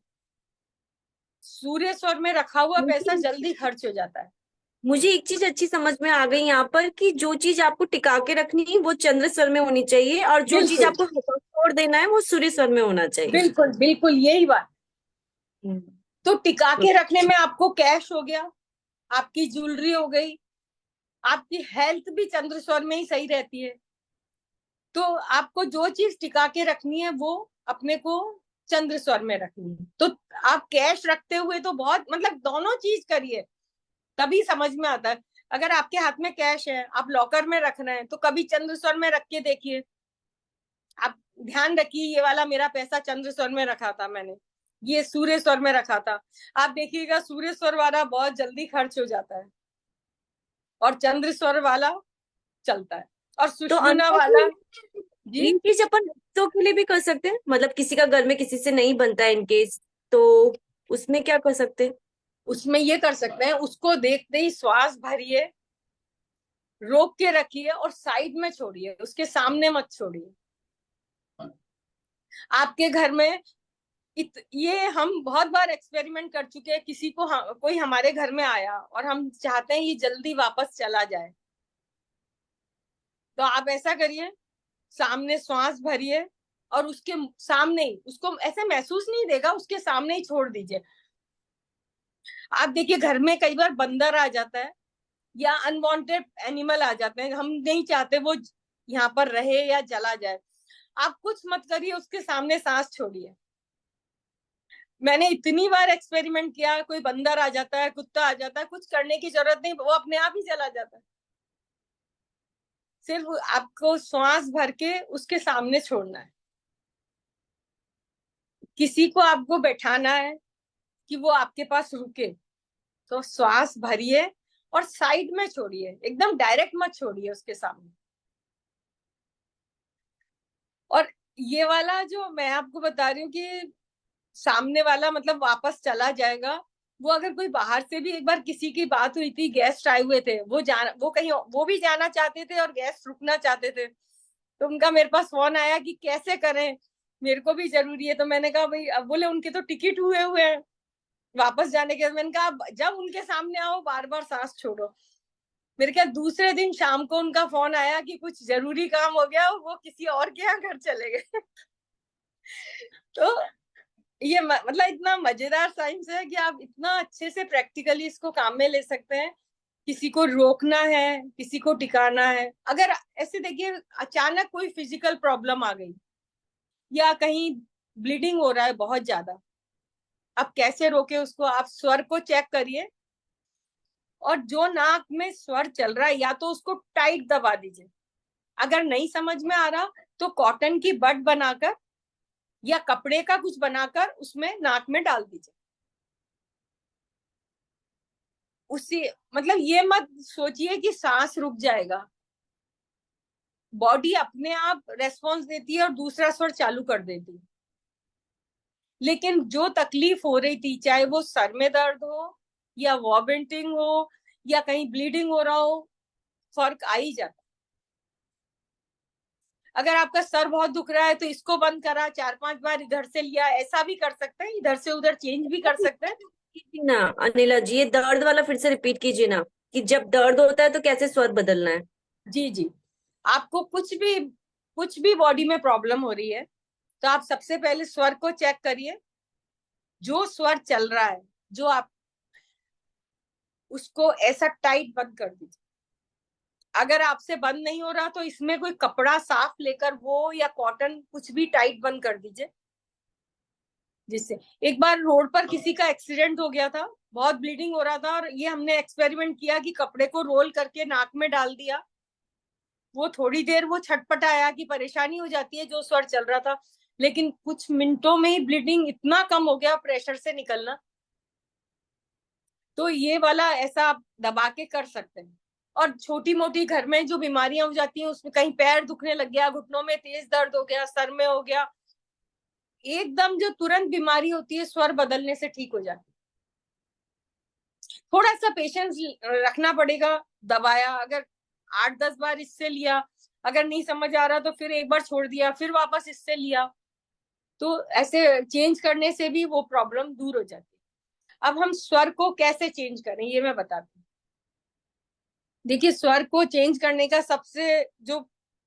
Speaker 1: सूर्य स्वर में रखा हुआ पैसा
Speaker 2: मुझे
Speaker 1: जल्दी खर्च हो जाता है।
Speaker 2: मुझे एक चीज अच्छी समझ में आ गई यहाँ पर कि जो चीज आपको टिका के रखनी है वो चंद्र स्वर में होनी चाहिए, और जो चीज
Speaker 1: बिल्कुल
Speaker 2: आपको हटा छोड़ देना है वो सूर्य स्वर में होना चाहिए।
Speaker 1: बिल्कुल बिल्कुल, यही बात।
Speaker 2: हम्म,
Speaker 1: तो टिका
Speaker 2: तो
Speaker 1: के रखने में आपको कैश हो गया, आपकी ज्वेलरी हो गई, आपकी हेल्थ भी चंद्र स्वर में ही सही रहती है। तो आपको जो चीज टिका के रखनी है वो अपने को चंद्र स्वर में रखनी है। तो आप कैश रखते हुए तो बहुत, मतलब दोनों चीज करिए तभी समझ में आता है। अगर आपके हाथ में कैश है, आप लॉकर में रख रहे हैं, तो कभी चंद्र स्वर में रख के देखिए। आप ध्यान रखिए, ये वाला मेरा पैसा चंद्र स्वर में रखा था मैंने, ये सूर्य स्वर में रखा था। आप देखिएगा सूर्य स्वर वाला बहुत जल्दी खर्च हो जाता है और चंद्र स्वर वाला चलता है, और
Speaker 2: तो
Speaker 1: सुषुम्ना
Speaker 2: अनुराग
Speaker 1: वाला।
Speaker 2: जी,
Speaker 1: जी,
Speaker 2: ये चीज अपन बच्चों के लिए भी कर सकते हैं, मतलब किसी का घर में किसी से नहीं बनता है इनकेस, तो उसमें क्या कर सकते हैं।
Speaker 1: उसमें ये कर सकते हैं, उसको देखते ही श्वास भरिए, रोक के रखिए और साइड में छोड़िए, उसके सामने मत छोड़िए। आपके घर में ये हम बहुत बार एक्सपेरिमेंट कर चुके हैं। किसी को कोई हमारे घर में आया और हम चाहते हैं ये जल्दी वापस चला जाए, तो आप ऐसा करिए, सामने श्वास भरिए और उसके सामने ही, उसको ऐसे महसूस नहीं देगा, उसके सामने ही छोड़ दीजिए। आप देखिए घर में कई बार बंदर आ जाता है या अनवांटेड एनिमल आ जाते हैं, हम नहीं चाहते वो यहाँ पर रहे या चला जाए। आप कुछ मत करिए, उसके सामने सांस छोड़िए। मैंने इतनी बार एक्सपेरिमेंट किया, कोई बंदर आ जाता है, कुत्ता आ जाता है, कुछ करने की जरूरत नहीं, वो अपने आप ही चला जाता है। सिर्फ आपको श्वास भर के उसके सामने छोड़ना है। किसी को आपको बैठाना है कि वो आपके पास रुके, तो श्वास भरिए और साइड में छोड़िए, एकदम डायरेक्ट मत छोड़िए उसके सामने। और ये वाला जो मैं आपको बता रही हूँ कि सामने वाला मतलब वापस चला जाएगा, वो अगर कोई बाहर से भी, एक बार किसी की बात हुई थी, गेस्ट आए हुए थे, वो कहीं वो भी जाना चाहते थे और गेस्ट रुकना चाहते थे, तो उनका मेरे पास फोन आया कि कैसे करें, मेरे को भी जरूरी है। तो मैंने कहा भाई, अब बोले उनके तो टिकट हुए हुए हैं वापस जाने के। मैंने कहा जब उनके सामने आओ बार बार सांस छोड़ो। मेरे ख्याल दूसरे दिन शाम को उनका फोन आया कि कुछ जरूरी काम हो गया, वो किसी और के यहाँ घर चले गए। तो ये मतलब इतना मजेदार साइंस है कि आप इतना अच्छे से प्रैक्टिकली इसको काम में ले सकते हैं। किसी को रोकना है, किसी को टिकाना है। अगर ऐसे देखिए अचानक कोई फिजिकल प्रॉब्लम आ गई या कहीं ब्लीडिंग हो रहा है बहुत ज्यादा, अब कैसे रोके उसको? आप स्वर को चेक करिए, और जो नाक में स्वर चल रहा है या तो उसको टाइट दबा दीजिए। अगर नहीं समझ में आ रहा तो कॉटन की बट बनाकर या कपड़े का कुछ बनाकर उसमें नाक में डाल दीजिए। उसी मतलब ये मत सोचिए कि सांस रुक जाएगा। बॉडी अपने आप रेस्पॉन्स देती है और दूसरा स्वर चालू कर देती है। लेकिन जो तकलीफ हो रही थी, चाहे वो सर में दर्द हो या वॉमिटिंग हो या कहीं ब्लीडिंग हो रहा हो, फर्क आ ही जाता। अगर आपका सर बहुत दुख रहा है तो इसको बंद करा, 4-5 बार इधर से लिया, ऐसा भी कर सकते हैं, इधर से उधर चेंज भी कर सकते हैं।
Speaker 2: कीजिए ना अनिला जी, ये दर्द वाला फिर से रिपीट कीजिए ना, कि जब दर्द होता है तो कैसे स्वर बदलना है।
Speaker 1: जी जी, आपको कुछ भी बॉडी में प्रॉब्लम हो रही है तो आप सबसे पहले स्वर को चेक करिए। जो स्वर चल रहा है, जो आप उसको ऐसा टाइट बंद कर दीजिए। अगर आपसे बंद नहीं हो रहा तो इसमें कोई कपड़ा साफ लेकर वो या कॉटन कुछ भी टाइट बंद कर दीजिए। जिससे एक बार रोड पर किसी का एक्सीडेंट हो गया था, बहुत ब्लीडिंग हो रहा था, और ये हमने एक्सपेरिमेंट किया कि कपड़े को रोल करके नाक में डाल दिया। वो थोड़ी देर वो छटपटाया कि परेशानी हो जाती है जो स्वर चल रहा था, लेकिन कुछ मिनटों में ही ब्लीडिंग इतना कम हो गया, प्रेशर से निकलना। तो ये वाला ऐसा आप दबा के कर सकते हैं। और छोटी मोटी घर में जो बीमारियां हो जाती हैं, उसमें कहीं पैर दुखने लग गया, घुटनों में तेज दर्द हो गया, सर में हो गया, एकदम जो तुरंत बीमारी होती है स्वर बदलने से ठीक हो जाती है। थोड़ा सा पेशेंस रखना पड़ेगा। दबाया अगर 8-10 बार इससे लिया, अगर नहीं समझ आ रहा तो फिर एक बार छोड़ दिया, फिर वापस इससे लिया, तो ऐसे चेंज करने से भी वो प्रॉब्लम दूर हो जाती है। अब हम स्वर को कैसे चेंज करें ये मैं बताती हूँ। देखिए, स्वर को चेंज करने का सबसे जो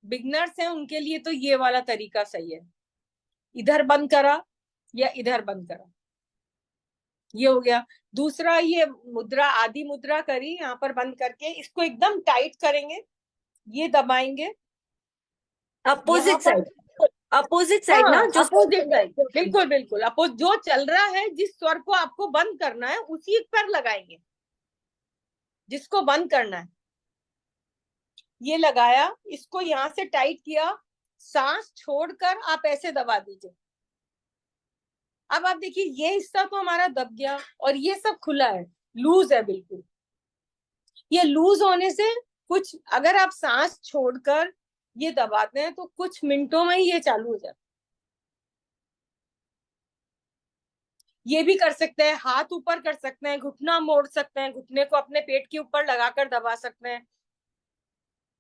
Speaker 1: बिगनर्स हैं उनके लिए तो ये वाला तरीका सही है। इधर बंद करा या इधर बंद करा, ये हो गया। दूसरा, ये मुद्रा आदि मुद्रा करी, यहाँ पर बंद करके इसको एकदम टाइट करेंगे, ये दबाएंगे यहाँ
Speaker 2: अपोजिट
Speaker 1: पर।
Speaker 2: साइड, अपोजिट साइड ना,
Speaker 1: हाँ,
Speaker 2: जो
Speaker 1: अपोजिट साइड, बिल्कुल बिल्कुल अपोज। जो चल रहा है, जिस स्वर को आपको बंद करना है उसी पर लगाएंगे, जिसको बंद करना है। ये लगाया, इसको यहाँ से टाइट किया, सांस छोड़कर आप ऐसे दबा दीजिए। अब आप देखिए, ये हिस्सा तो हमारा दब गया और ये सब खुला है, लूज है बिल्कुल। ये लूज होने से कुछ, अगर आप सांस छोड़कर ये दबाते हैं तो कुछ मिनटों में ही ये चालू हो जाता है। ये भी कर सकते हैं, हाथ ऊपर कर सकते हैं, घुटना मोड़ सकते हैं, घुटने को अपने पेट के ऊपर लगाकर दबा सकते हैं।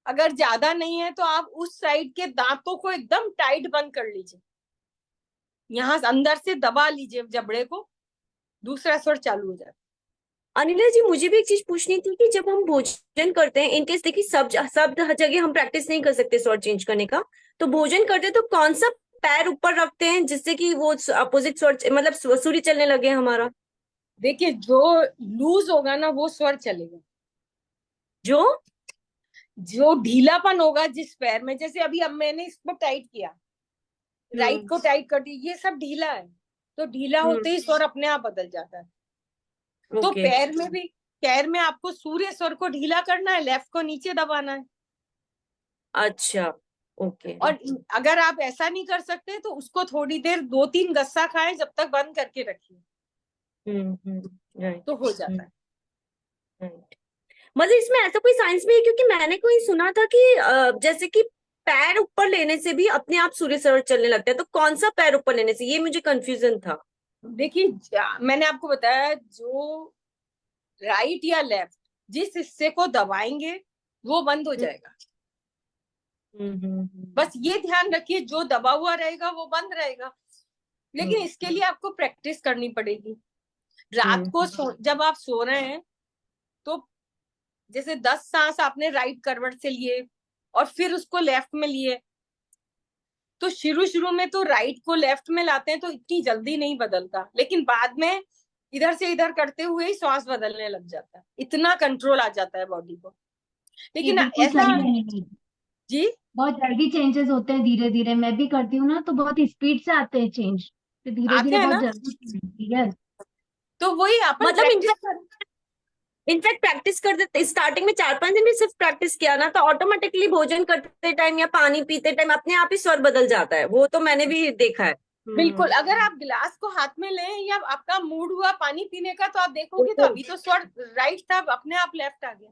Speaker 1: अगर ज्यादा नहीं है तो आप उस साइड के दांतों को एकदम टाइट बंद कर लीजिए, यहाँ अंदर से दबा लीजिए जबड़े को, दूसरा स्वर चालू हो जाता है।
Speaker 2: अनिला जी, मुझे भी एक चीज पूछनी थी कि जब हम भोजन करते हैं, इनकेस देखिए सब सब हर जगह हम प्रैक्टिस नहीं कर सकते स्वर चेंज करने का, तो भोजन करते हैं तो कौन सा पैर ऊपर रखते हैं जिससे कि वो अपोजिट स्वर मतलब सूरी चलने लगे हमारा?
Speaker 1: देखिए, जो लूज होगा ना वो स्वर चलेगा।
Speaker 2: जो
Speaker 1: जो ढीलापन होगा जिस पैर में, जैसे अभी अब मैंने इसको टाइट किया, राइट को टाइट कर दिया, ये सब ढीला है, तो ढीला होते ही स्वर अपने आप बदल जाता है। तो
Speaker 2: ओके,
Speaker 1: पैर में भी, पैर में आपको सूर्य स्वर को ढीला करना है, लेफ्ट को नीचे दबाना है।
Speaker 2: अच्छा, ओके।
Speaker 1: और अगर आप ऐसा नहीं कर सकते तो उसको थोड़ी देर 2-3 गस्सा खाएं, जब तक बंद करके रखिए,
Speaker 2: राइट,
Speaker 1: तो हो जाता है।
Speaker 2: राइट। मतलब इसमें ऐसा कोई साइंस भी है? क्योंकि मैंने कोई सुना था कि जैसे कि पैर ऊपर लेने से भी अपने आप सूर्य स्वर चलने लगता है, तो कौन सा पैर ऊपर लेने से, ये मुझे कंफ्यूजन था।
Speaker 1: देखिए, मैंने आपको बताया, जो राइट या लेफ्ट जिस हिस्से को दबाएंगे वो बंद हो जाएगा। बस ये ध्यान रखिए, जो दबा हुआ रहेगा वो बंद रहेगा। लेकिन इसके लिए आपको प्रैक्टिस करनी पड़ेगी। रात को जब आप सो रहे हैं तो जैसे 10 सांस आपने राइट करवट से लिए और फिर उसको लेफ्ट में लिए, तो शुरू शुरू में तो राइट को लेफ्ट में लाते हैं तो इतनी जल्दी नहीं बदलता, लेकिन बाद में इधर से इधर करते हुए ही श्वास बदलने लग जाता है, इतना कंट्रोल आ जाता है बॉडी को।
Speaker 3: ये
Speaker 1: लेकिन
Speaker 3: बिल्कुल
Speaker 1: ऐसा,
Speaker 3: सही है अनिला जी।
Speaker 1: जी
Speaker 3: बहुत जल्दी चेंजेस होते हैं, धीरे धीरे मैं भी करती हूँ ना, तो बहुत स्पीड से आते हैं चेंज, तो धीरे
Speaker 1: आते
Speaker 3: धीरे
Speaker 1: हैं
Speaker 3: बहुत
Speaker 1: ना,
Speaker 3: जल्दी। यस।
Speaker 1: तो वही अपन
Speaker 2: मतलब
Speaker 1: प्रैक्टिस कर।
Speaker 2: इनफैक्ट प्रैक्टिस करते स्टार्टिंग में 4-5 दिन भी सिर्फ प्रैक्टिस किया ना तो ऑटोमेटिकली भोजन करते टाइम या पानी पीते टाइम अपने आप ही स्वर बदल जाता है, वो तो मैंने भी देखा है।
Speaker 1: बिल्कुल, अगर आप गिलास को हाथ में लें या आपका मूड हुआ पानी पीने का, तो आप देखोगे तो
Speaker 2: बिल्कुल
Speaker 1: अभी तो स्वर राइट था, अपने आप लेफ्ट आ गया।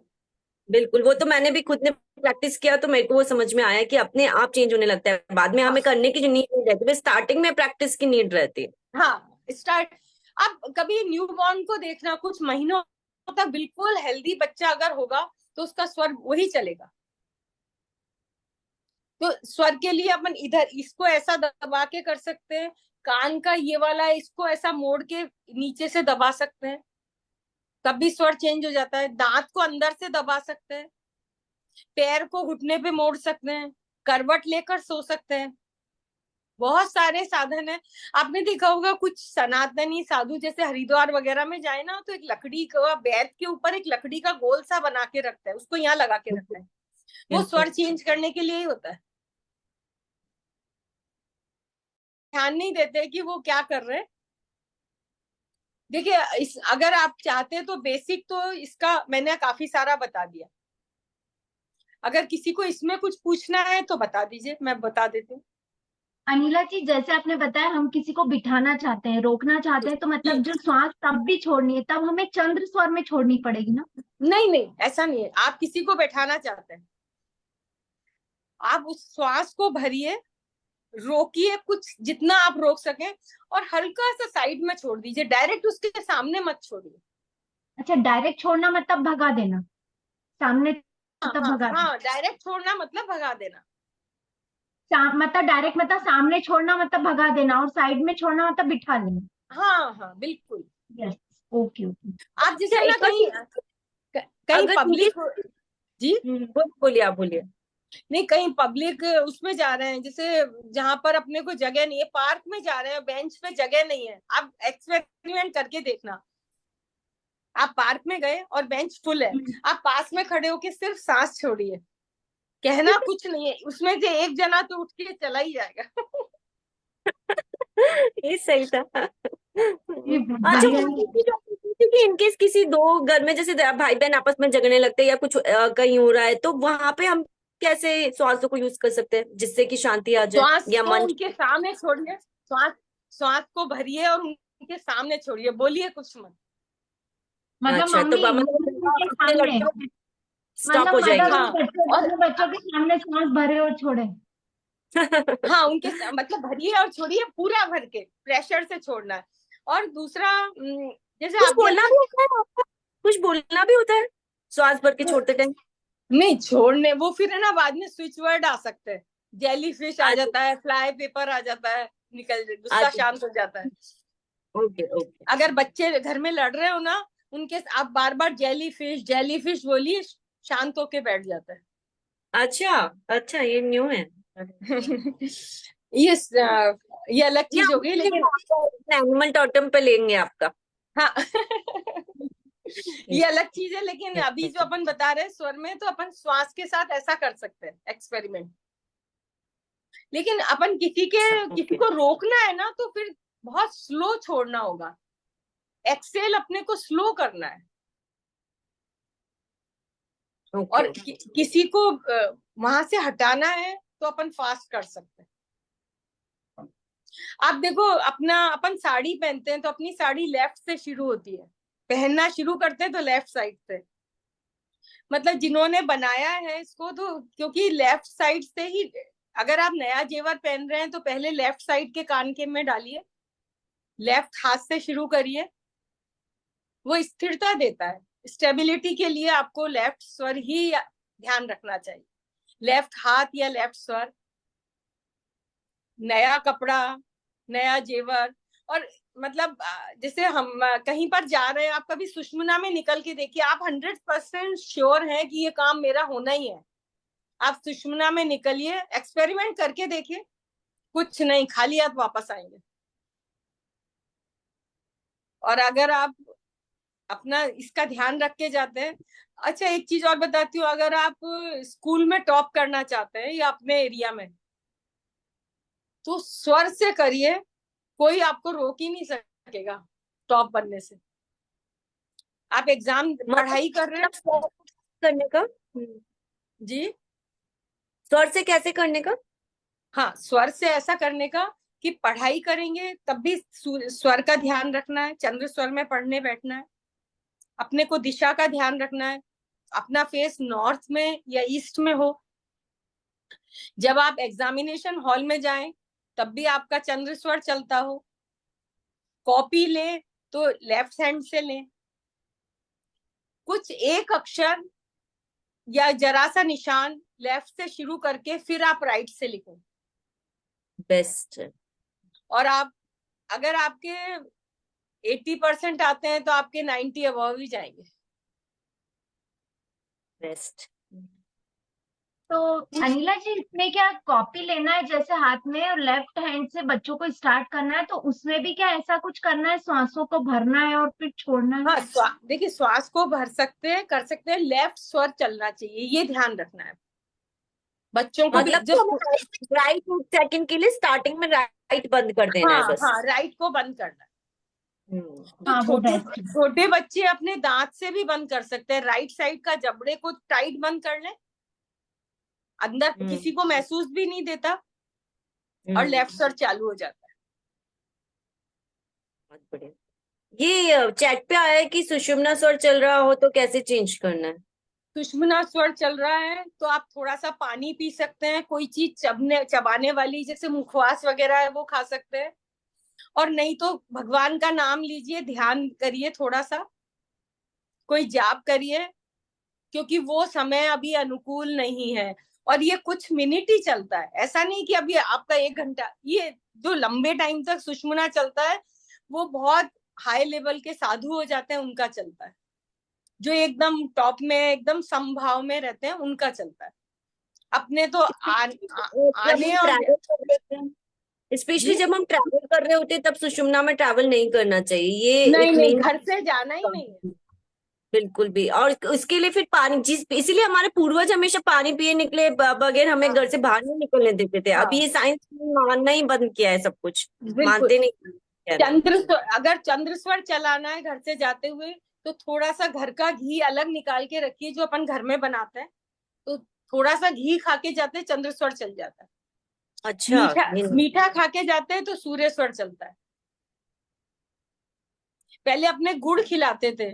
Speaker 2: बिल्कुल, वो तो मैंने भी खुद ने प्रैक्टिस किया तो मेरे को वो समझ में आया कि अपने आप चेंज होने लगता है, बाद में
Speaker 1: हाँ
Speaker 2: हमें करने की जो नीड नहीं रहती, बस स्टार्टिंग में प्रैक्टिस की नीड रहती है।
Speaker 1: हाँ, स्टार्ट। अब कभी न्यू बॉर्न को देखना, कुछ महीनों तक बिल्कुल हेल्दी बच्चा अगर होगा तो उसका स्वर वही चलेगा। तो स्वर के लिए अपन इधर इसको ऐसा दबा के कर सकते हैं, कान का ये वाला इसको ऐसा मोड़ के नीचे से दबा सकते हैं, तब भी स्वर चेंज हो जाता है। दांत को अंदर से दबा सकते हैं, पैर को घुटने पे मोड़ सकते हैं, करवट लेकर सो सकते हैं, बहुत सारे साधन है। आपने देखा होगा कुछ सनातनी साधु जैसे हरिद्वार वगैरह में जाए ना, तो एक लकड़ी का बेत के ऊपर एक लकड़ी का गोल सा बना के रखते हैं, उसको यहाँ लगा के रखते हैं, वो
Speaker 2: बिल्कुल
Speaker 1: स्वर चेंज करने के लिए ही होता है। ध्यान नहीं देते कि वो क्या कर रहे हैं। देखिए, इस अगर आप चाहते तो बेसिक तो इसका मैंने काफी सारा बता दिया, अगर किसी को इसमें कुछ पूछना है तो बता दीजिए, मैं बता देती हूँ।
Speaker 3: अनिला जी, जैसे आपने बताया हम किसी को बिठाना चाहते हैं, रोकना चाहते हैं, तो मतलब जो श्वास तब भी छोड़नी है, तब हमें चंद्र स्वर में छोड़नी पड़ेगी ना?
Speaker 1: नहीं नहीं, ऐसा नहीं है। आप किसी को बैठाना चाहते हैं, आप उस श्वास को भरिए, रोकिए कुछ जितना आप रोक सकें, और हल्का सा साइड में छोड़ दीजिए, डायरेक्ट उसके सामने मत छोड़िए।
Speaker 3: अच्छा, डायरेक्ट छोड़ना मतलब भगा देना, सामने
Speaker 1: हाँ
Speaker 3: मतलब
Speaker 1: हाँ
Speaker 3: भगा देना।
Speaker 1: हाँ, डायरेक्ट छोड़ना मतलब भगा देना।
Speaker 3: मतलब डायरेक्ट मतलब सामने छोड़ना मतलब भगा देना, और साइड में छोड़ना मतलब बिठा देना।
Speaker 1: हाँ हाँ बिल्कुल।
Speaker 3: यस। Okay okay.
Speaker 1: आप
Speaker 2: अच्छा,
Speaker 1: जैसे ना
Speaker 2: एक और
Speaker 1: कहीं
Speaker 2: चीज,
Speaker 1: कहीं
Speaker 2: अगर इनके
Speaker 1: पब्लिक, जी
Speaker 2: बोलिए, आप बोलिए।
Speaker 1: नहीं, कहीं पब्लिक उसमें जा रहे हैं, जैसे जहां पर अपने को जगह नहीं है, पार्क में जा रहे हैं, बेंच पे जगह नहीं है, आप एक्सपेरिमेंट करके देखना। आप पार्क में गए और बेंच फुल है, आप पास में खड़े होके सिर्फ सांस छोड़िए, कहना कुछ नहीं है, उसमें से एक जना तो उठ के चला ही जाएगा।
Speaker 2: ये सही था।
Speaker 3: ये
Speaker 2: अच्छा,
Speaker 3: बढ़िया
Speaker 2: वो
Speaker 3: है।
Speaker 2: चीज आप पूछ रही थी कि इनकेस किसी दो घर में जैसे भाई बहन आपस में झगड़ने लगते हैं या कुछ कहीं हो रहा है, तो वहां पे हम कैसे श्वासों को यूज कर सकते हैं जिससे कि शांति आ जाए
Speaker 1: श्वास
Speaker 2: या
Speaker 1: को
Speaker 2: मन।
Speaker 1: उनके सामने छोड़िए, श्वास श्वास को भरिए और उनके सामने छोड़िए, बोलिए कुछ मत।
Speaker 3: मतलब
Speaker 2: अच्छा, तो
Speaker 3: मम्मी
Speaker 2: मतलब
Speaker 3: उनके
Speaker 2: अपने
Speaker 3: सामने,
Speaker 2: लड़के स्टॉप
Speaker 3: मतलब
Speaker 2: हो
Speaker 3: मदर
Speaker 2: जाएंगे।
Speaker 3: और
Speaker 1: हाँ
Speaker 3: बच्चों,
Speaker 1: और
Speaker 3: दोनों बच्चों के सामने सांस भरे और छोड़े।
Speaker 1: हाँ, मतलब भरिए और छोड़िए, पूरा भर के प्रेशर से छोड़ना है। और दूसरा, जैसे
Speaker 2: कुछ
Speaker 1: आपके
Speaker 2: बोलना
Speaker 1: अंदर,
Speaker 2: भी होता है आपका, कुछ बोलना भी होता है श्वास भर के छोड़ते टाइम।
Speaker 1: नहीं छोड़ने, वो फिर है ना बाद में स्विच वर्ड आ सकते हैं, जेली फिश आ
Speaker 2: अच्छा
Speaker 1: जाता है, फ्लाई पेपर आ जाता है, निकल गुस्सा
Speaker 2: अच्छा,
Speaker 1: शांत हो जाता है।
Speaker 2: Okay okay.
Speaker 1: अगर बच्चे घर में लड़ रहे हो ना, उनके आप बार बार जेली फिश बोलिए, शांत होके बैठ जाता है।
Speaker 2: अच्छा अच्छा, ये न्यू है।
Speaker 1: ये ये अलग
Speaker 2: ये
Speaker 1: चीज हो गई, लेकिन
Speaker 2: एनिमल टोटम पे लेंगे आपका।
Speaker 1: हाँ। ये अलग चीज है, लेकिन अभी जो अपन बता रहे हैं स्वर में, तो अपन श्वास के साथ ऐसा कर सकते हैं एक्सपेरिमेंट। लेकिन अपन किसी
Speaker 2: ओके
Speaker 1: को रोकना है ना, तो फिर बहुत स्लो छोड़ना होगा, एक्सेल अपने को स्लो करना है।
Speaker 2: ओके
Speaker 1: और किसी को वहां से हटाना है तो अपन फास्ट कर सकते हैं। आप देखो, अपन साड़ी पहनते हैं तो अपनी साड़ी लेफ्ट से शुरू होती है, पहनना शुरू करते हैं तो लेफ्ट साइड से, मतलब जिन्होंने बनाया है इसको, तो क्योंकि लेफ्ट साइड से ही, अगर आप नया जेवर पहन रहे हैं तो पहले लेफ्ट साइड के कान के में डालिए, लेफ्ट हाथ से शुरू करिए, वो स्थिरता देता है। स्टेबिलिटी के लिए आपको लेफ्ट स्वर ही ध्यान रखना चाहिए, लेफ्ट हाथ या लेफ्ट स्वर। नया कपड़ा, नया जेवर, और मतलब जैसे हम कहीं पर जा रहे हैं, आप कभी सुषुम्ना में निकल के देखिए, आप 100% श्योर हैं कि ये काम मेरा होना ही है। आप सुषुम्ना में निकलिए, एक्सपेरिमेंट करके देखिए, कुछ नहीं, खाली हाथ वापस आएंगे। और अगर आप अपना इसका ध्यान रख के जाते हैं। अच्छा, एक चीज और बताती हूँ, अगर आप स्कूल में टॉप करना चाहते हैं या अपने एरिया में, तो स्वर से करिए, कोई आपको रोक ही नहीं सकेगा टॉप बनने से। आप एग्जाम पढ़ाई कर रहे हैं
Speaker 2: मतलब करने का
Speaker 1: जी,
Speaker 2: स्वर से कैसे करने का?
Speaker 1: हाँ, स्वर से ऐसा करने का कि पढ़ाई करेंगे तब भी स्वर का ध्यान रखना है, चंद्र स्वर में पढ़ने बैठना है, अपने को दिशा का ध्यान रखना है, अपना फेस नॉर्थ में या ईस्ट में हो। जब आप एग्जामिनेशन हॉल में जाएं तब भी आपका चंद्र स्वर चलता हो। कॉपी लें तो लेफ्ट हैंड से लें। कुछ एक अक्षर या जरा सा निशान लेफ्ट से शुरू करके फिर आप राइट से लिखो।
Speaker 2: बेस्ट।
Speaker 1: और आप, अगर आपके 80% आते हैं तो आपके 90 अबव ही जाएंगे।
Speaker 2: बेस्ट।
Speaker 3: तो अनिला जी, इसमें क्या कॉपी लेना है जैसे हाथ में और लेफ्ट हैंड से बच्चों को स्टार्ट करना है, तो उसमें भी क्या ऐसा कुछ करना है, श्वासों को भरना है और फिर छोड़ना है?
Speaker 1: हाँ, देखिए, श्वास को भर सकते हैं, कर सकते हैं, लेफ्ट स्वर चलना चाहिए, ये ध्यान रखना है बच्चों को भी।
Speaker 2: मतलब तो राइट सेकंड के लिए स्टार्टिंग में राइट बंद कर देना है
Speaker 1: हाँ
Speaker 2: बस।
Speaker 1: हाँ, राइट को बंद करना है। तो
Speaker 3: हाँ, वो बेस्ट है।
Speaker 1: छोटे बच्चे अपने दांत से भी बंद कर सकते हैं, राइट साइड का जबड़े को टाइट बंद कर ले, अंदर किसी को महसूस भी नहीं देता, और लेफ्ट स्वर चालू हो जाता है।
Speaker 2: बहुत बढ़िया। ये चैट पे आया है कि सुषुम्ना स्वर चल रहा हो तो कैसे चेंज करना है?
Speaker 1: सुषुम्ना स्वर चल रहा है तो आप थोड़ा सा पानी पी सकते हैं, कोई चीज चबाने वाली जैसे मुखवास वगैरह है वो खा सकते हैं, और नहीं तो भगवान का नाम लीजिए, ध्यान करिए, थोड़ा सा कोई जाप करिए, क्योंकि वो समय अभी अनुकूल नहीं है। और ये कुछ मिनट ही चलता है, ऐसा नहीं कि अभी आपका 1 घंटा। ये जो लंबे टाइम तक सुषुम्ना चलता है वो बहुत हाई लेवल के साधु हो जाते हैं, उनका चलता है। जो एकदम टॉप में, एकदम समभाव में रहते हैं, उनका चलता है। अपने तो आने और
Speaker 2: स्पेशली जब हम ट्रैवल कर रहे होते हैं तब सुषुम्ना में ट्रैवल नहीं करना चाहिए, ये
Speaker 1: नहीं
Speaker 2: एक
Speaker 1: नहीं,
Speaker 2: मेन।
Speaker 1: घर से जाना ही नहीं है।
Speaker 2: बिल्कुल भी। और उसके लिए फिर पानी, इसीलिए हमारे पूर्वज हमेशा पानी पिए निकले बगैर हमें घर से बाहर नहीं निकलने देते थे। अब ये साइंस मानना ही बंद किया है, सब कुछ मानते नहीं।
Speaker 1: अगर चंद्र स्वर चलाना है घर से जाते हुए तो थोड़ा सा घर का घी अलग निकाल के रखिए, जो अपन घर में बनाते हैं, तो थोड़ा सा घी खा के जाते हैं, चंद्र स्वर चल जाता है।
Speaker 2: अच्छा।
Speaker 1: मीठा खा के जाते हैं तो सूर्य स्वर चलता है। पहले अपने गुड़ खिलाते थे,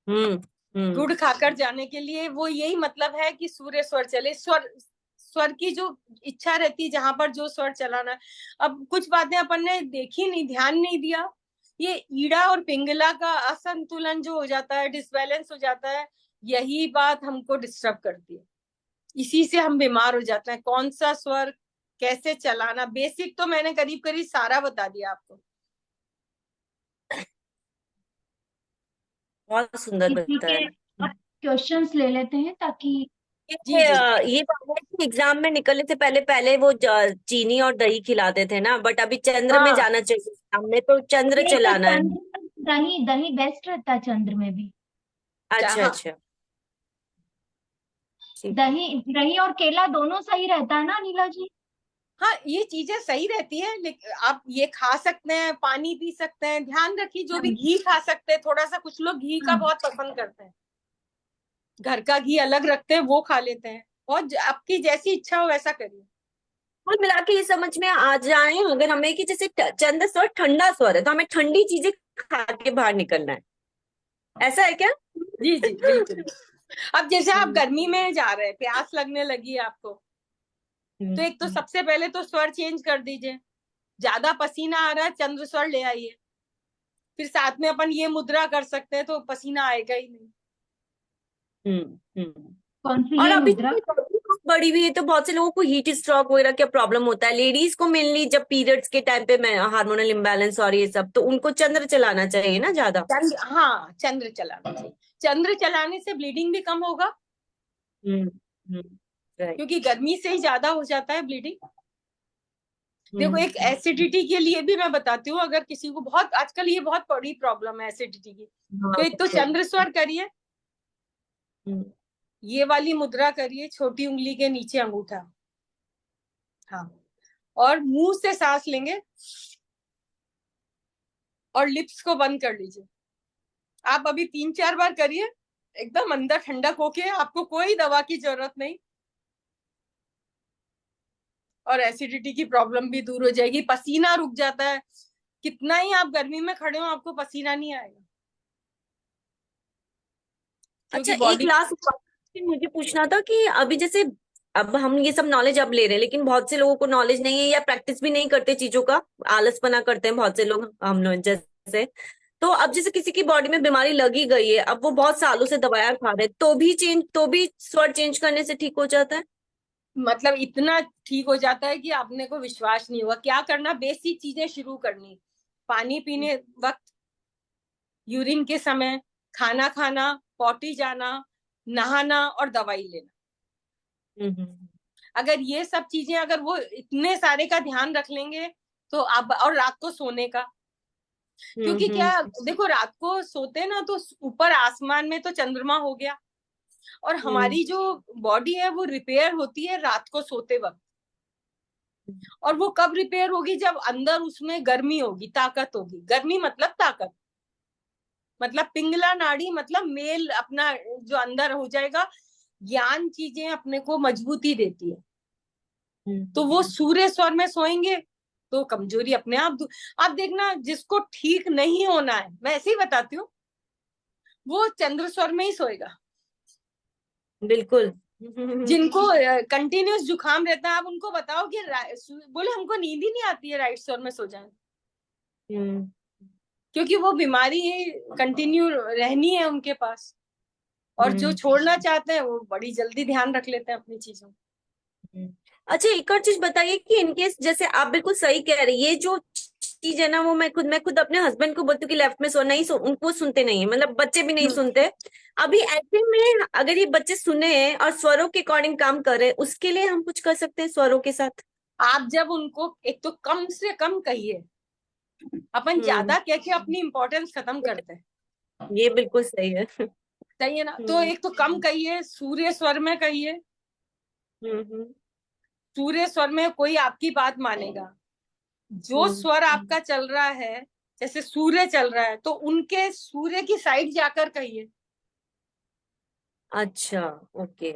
Speaker 1: गुड़ खाकर जाने के लिए, वो यही मतलब है कि सूर्य स्वर चले। स्वर की जो इच्छा रहती है, जहां पर जो स्वर चलाना है। अब कुछ बातें अपन ने देखी नहीं, ध्यान नहीं दिया, ये ईड़ा और पिंगला का असंतुलन जो हो जाता है, डिसबैलेंस हो जाता है, यही बात हमको डिस्टर्ब करती है। इसी से हम बीमार हो जाते हैं। कौन सा स्वर कैसे चलाना, बेसिक तो मैंने करीब करीब सारा बता दिया आपको।
Speaker 2: बहुत सुंदर
Speaker 3: इसी के
Speaker 2: बताया।
Speaker 3: अब क्वेश्चंस ले लेते हैं ताकि
Speaker 2: ये बात है कि एग्जाम में निकलने से पहले पहले वो चीनी और दही खिलाते थे ना, बट अभी चंद्र में जाना चाहिए एग्जाम में, तो चंद्र
Speaker 3: नहीं, तो
Speaker 2: चलाना है।
Speaker 3: दही दही बेस्ट रहता है चंद्र में भी।
Speaker 2: अच्छा अच्छा।
Speaker 3: दही दही और केला दोनों सही रहता है ना अनिला जी?
Speaker 1: हाँ, ये चीजें सही रहती है, लेकिन आप ये खा सकते हैं, पानी पी सकते हैं, ध्यान रखिए। जो भी घी खा सकते हैं थोड़ा सा, कुछ लोग घी का बहुत पसंद करते हैं, घर का घी अलग रखते हैं, वो खा लेते हैं। और आपकी जैसी इच्छा हो वैसा करिए।
Speaker 2: कुल मिला के ये समझ में आ जाए अगर हमें कि जैसे चंद्र स्वर ठंडा स्वर है तो हमें ठंडी चीजें खा के बाहर निकलना है, ऐसा है क्या?
Speaker 1: जी जी, बिल्कुल। अब जैसे आप गर्मी में जा रहे हैं, प्यास लगने लगी है आपको, तो एक तो सबसे पहले तो स्वर चेंज कर दीजिए। ज्यादा पसीना आ रहा है, चंद्र स्वर ले आइए। फिर साथ में अपन ये मुद्रा कर सकते हैं, तो पसीना आएगा ही नहीं।
Speaker 3: कौन सी
Speaker 2: और
Speaker 3: ये
Speaker 2: अभी
Speaker 3: मुद्रा?
Speaker 2: बड़ी हुई है तो बहुत से लोगों को हीट स्ट्रोक वगैरह का प्रॉब्लम होता है। लेडीज को मेनली जब पीरियड्स के टाइम पे मैं हार्मोनल इम्बैलेंस और ये सब, तो उनको चंद्र चलाना चाहिए ना ज्यादा।
Speaker 1: चंद्र, हाँ चंद्र चलाना चाहिए। चंद्र चलाने से ब्लीडिंग भी कम होगा,
Speaker 2: हम्म। राइट।
Speaker 1: क्योंकि गर्मी से ही ज्यादा हो जाता है ब्लीडिंग। देखो, एक
Speaker 2: हम्म।
Speaker 1: एसिडिटी के लिए भी मैं बताती हूँ, अगर किसी को बहुत, आजकल ये बहुत बड़ी प्रॉब्लम है एसिडिटी की, तो
Speaker 2: हाँ
Speaker 1: एक तो
Speaker 2: बिल्कुल।
Speaker 1: चंद्र स्वर करिए,
Speaker 2: हम्म।
Speaker 1: ये वाली मुद्रा करिए, छोटी उंगली के नीचे अंगूठा, हाँ, और मुंह से सांस लेंगे और लिप्स को बंद कर लीजिए। आप अभी 3-4 बार करिए, एकदम अंदर ठंडक होके, आपको कोई दवा की जरूरत नहीं, और एसिडिटी की प्रॉब्लम भी दूर हो जाएगी। पसीना रुक जाता है, कितना ही आप गर्मी में खड़े हो आपको पसीना नहीं आएगा,
Speaker 2: अच्छा,
Speaker 1: क्योंकि
Speaker 2: एक
Speaker 1: बॉडी।
Speaker 2: लास्ट क्वेश्चन मुझे पूछना था कि अभी जैसे अब हम ये सब नॉलेज अब ले रहे हैं, लेकिन बहुत से लोगों को नॉलेज नहीं है या प्रैक्टिस भी नहीं करते चीजों का, आलसपना करते हैं बहुत से लोग, हम लोग जैसे। तो अब जैसे किसी की बॉडी में बीमारी लगी गई है, अब वो बहुत सालों से दवाइयां खा रहे हैं, तो भी स्वर चेंज करने से ठीक हो जाता है?
Speaker 1: मतलब इतना ठीक हो जाता है कि आपने को विश्वास नहीं होगा। क्या करना, बेसिक चीजें शुरू करनी, पानी पीने वक्त, यूरिन के समय, खाना खाना, पॉटी जाना, नहाना और दवाई लेना।
Speaker 2: हम्म।
Speaker 1: अगर ये सब चीजें, अगर वो इतने सारे का ध्यान रख लेंगे तो आप, और रात को सोने का, क्योंकि क्या,
Speaker 2: हम्म।
Speaker 1: देखो रात को सोते ना तो ऊपर आसमान में तो चंद्रमा हो गया, और
Speaker 2: हम्म।
Speaker 1: हमारी जो बॉडी है वो रिपेयर होती है रात को सोते वक्त। और वो कब रिपेयर होगी, जब अंदर उसमें गर्मी होगी, ताकत होगी। गर्मी मतलब ताकत, मतलब पिंगला नाड़ी, मतलब मेल अपना जो अंदर हो जाएगा, ज्ञान चीजें अपने को मजबूती देती है। तो वो सूर्य स्वर में सोएंगे तो कमजोरी अपने आप आप देखना, जिसको ठीक नहीं होना है, मैं ऐसे ही बताती हूँ, वो चंद्र स्वर में ही सोएगा।
Speaker 2: बिल्कुल।
Speaker 1: जिनको कंटिन्यूस जुकाम रहता है, आप उनको बताओ कि बोले हमको नींद ही नहीं आती है, राइट स्वर में सो जाए,
Speaker 2: हम्म।
Speaker 1: क्योंकि वो बीमारी कंटिन्यू रहनी है उनके पास। और जो
Speaker 2: हम्म।
Speaker 1: छोड़ना चाहते हैं वो बड़ी जल्दी ध्यान रख लेते हैं अपनी चीजों।
Speaker 2: हम्म। अच्छा, एक और चीज बताइए कि इनकेस जैसे आप बिल्कुल सही कह रही है, ये जो चीज है ना, वो मैं खुद अपने हस्बैंड को बोलती हूँ कि लेफ्ट में सो, नहीं सो, उनको सुनते नहीं है, मतलब बच्चे भी नहीं सुनते। अभी ऐसे में अगर ये बच्चे सुने और स्वरों के अकॉर्डिंग काम कर रहे हैं, उसके लिए हम कुछ कर सकते हैं स्वरों के साथ?
Speaker 1: आप जब उनको एक तो कम से कम कहिए, अपन
Speaker 2: हम्म।
Speaker 1: ज्यादा कह के अपनी इम्पोर्टेंस खत्म करते हैं,
Speaker 2: ये बिल्कुल सही है।
Speaker 1: सही है ना? तो
Speaker 2: हम्म।
Speaker 1: एक तो कम कहिए, सूर्य स्वर में कहिए।
Speaker 2: हम्म।
Speaker 1: सूर्य स्वर में कोई आपकी बात मानेगा। जो
Speaker 2: हम्म।
Speaker 1: स्वर आपका चल रहा है, जैसे सूर्य चल रहा है, तो उनके सूर्य की साइड जाकर कहिए।
Speaker 2: अच्छा। ओके।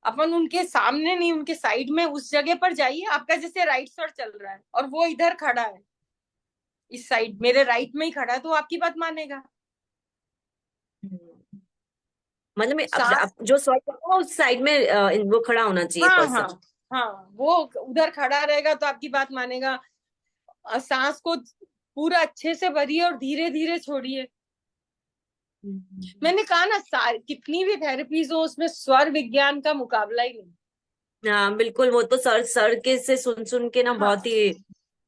Speaker 1: अपन उनके सामने नहीं, उनके साइड में, उस जगह पर जाइए। आपका जैसे राइट स्वर चल रहा है और वो इधर खड़ा है, इस साइड मेरे राइट में ही खड़ा है, तो आपकी बात मानेगा।
Speaker 2: हम्म। मतलब
Speaker 1: सांस,
Speaker 2: जो स्वर कर रहा है, उस साइड में वो खड़ा होना चाहिए
Speaker 1: हाँ हाँ,
Speaker 2: पर्सन।
Speaker 1: हाँ वो उधर खड़ा रहेगा तो आपकी बात मानेगा। सांस को पूरा अच्छे से भरिए और धीरे धीरे छोड़िए। मैंने कहा ना, कितनी भी थेरेपीज हो, उसमें स्वर विज्ञान का मुकाबला ही नहीं।
Speaker 2: हाँ बिल्कुल, वो तो सर सर के से सुन सुन के ना
Speaker 1: हाँ
Speaker 2: बहुत ही।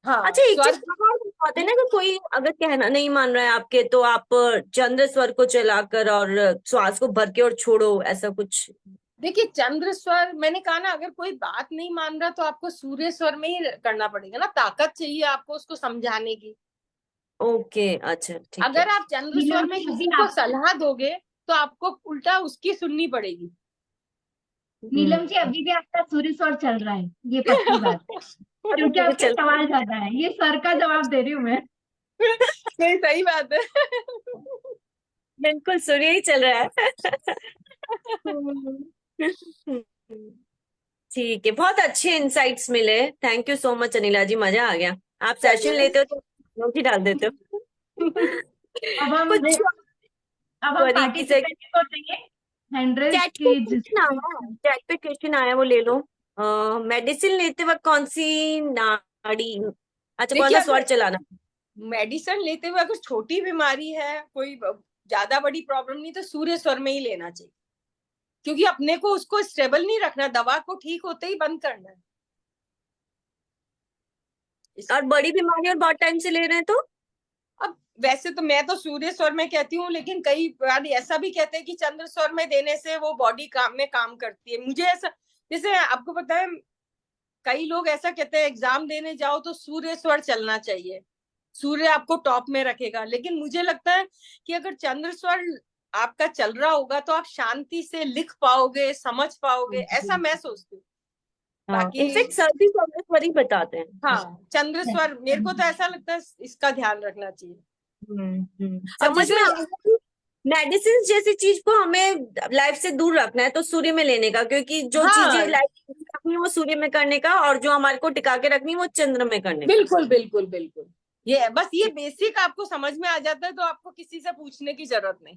Speaker 1: हाँ,
Speaker 2: अच्छा, एक चीज
Speaker 1: स्वर।
Speaker 2: और बताते हैं ना कि कोई अगर कहना नहीं मान रहा है आपके, तो आप चंद्र स्वर को चलाकर और श्वास को भर के और छोड़ो, ऐसा कुछ?
Speaker 1: देखिए, चंद्र स्वर, मैंने कहा ना, अगर कोई बात नहीं मान रहा तो आपको सूर्य स्वर में ही करना पड़ेगा ना, ताकत चाहिए आपको उसको समझाने की।
Speaker 2: ओके, अच्छा ठीक है।
Speaker 1: अगर आप चंद्र स्वर
Speaker 3: नीलम
Speaker 1: में
Speaker 3: जी,
Speaker 1: किसी
Speaker 3: अभी
Speaker 1: को
Speaker 3: आप
Speaker 1: सलाह दोगे तो आपको उल्टा उसकी सुननी पड़ेगी।
Speaker 3: नीलम जी, अभी भी आपका सूर्य स्वर चल रहा है, ये पक्की बात, क्योंकि आपके
Speaker 2: चल।
Speaker 3: सवाल ज्यादा है, ये सर का जवाब दे रही हूँ मैं।
Speaker 1: नहीं, सही बात है।
Speaker 2: बिल्कुल सूर्य ही चल रहा है। ठीक है, बहुत अच्छे इंसाइट्स मिले। Thank you so much Anila ji, मजा आ गया। आप सेशन
Speaker 1: चलिए।
Speaker 2: लेते हो तो नोट ही डाल देते हो।
Speaker 3: अब हम
Speaker 2: कुछ
Speaker 3: अब हम
Speaker 2: क्वेरी से
Speaker 3: पार्टिसिपेंट को चाहिए हैंड्रेस
Speaker 2: चैट पे
Speaker 3: की
Speaker 2: क्वेश्चन
Speaker 3: जिसको।
Speaker 2: आया है, चैट पे क्वेश्चन आया, वो ले लो। मेडिसिन लेते वक्त कौन सी नाड़ी, अच्छा कौन
Speaker 1: देखिए,
Speaker 2: सा
Speaker 1: अगर
Speaker 2: स्वर चलाना?
Speaker 1: मेडिसिन लेते हुए अगर छोटी बीमारी है, कोई ज्यादा बड़ी प्रॉब्लम नहीं, तो सूर्य स्वर में ही लेना चाहिए। क्योंकि अपने को उसको स्टेबल नहीं रखना, दवा को ठीक होते ही बंद करना है।
Speaker 2: और बड़ी बीमारी और बहुत टाइम से ले रहे हैं तो
Speaker 1: अब वैसे तो मैं तो सूर्य स्वर में कहती हूँ, लेकिन कई बार ऐसा भी कहते हैं कि चंद्र स्वर में देने से वो बॉडी में काम करती है। मुझे ऐसा, जैसे आपको पता है, कई लोग ऐसा कहते हैं एग्जाम देने जाओ तो सूर्य स्वर चलना चाहिए, सूर्य आपको टॉप में रखेगा। लेकिन मुझे लगता है कि अगर चंद्र स्वर आपका चल रहा होगा तो आप शांति से लिख पाओगे, समझ पाओगे, ऐसा मैं सोचती हूँ। बाकी
Speaker 2: इनफेक्ट सर भी चंद्र स्वर ही बताते हैं।
Speaker 1: हाँ, चंद्र स्वर मेरे को तो ऐसा लगता है इसका ध्यान रखना चाहिए।
Speaker 2: समझ में आ गया। मेडिसिन जैसी चीज को हमें लाइफ से दूर रखना है तो सूर्य में लेने का, क्योंकि जो
Speaker 1: हाँ,
Speaker 2: चीजें लाइफ में रखनी है वो सूर्य में करने का, और जो हमारे को टिका के रखनी है वो चंद्र में करने का।
Speaker 1: बिल्कुल बिल्कुल बिल्कुल, ये बस ये बेसिक आपको समझ में आ जाता है तो आपको किसी से पूछने की जरूरत नहीं।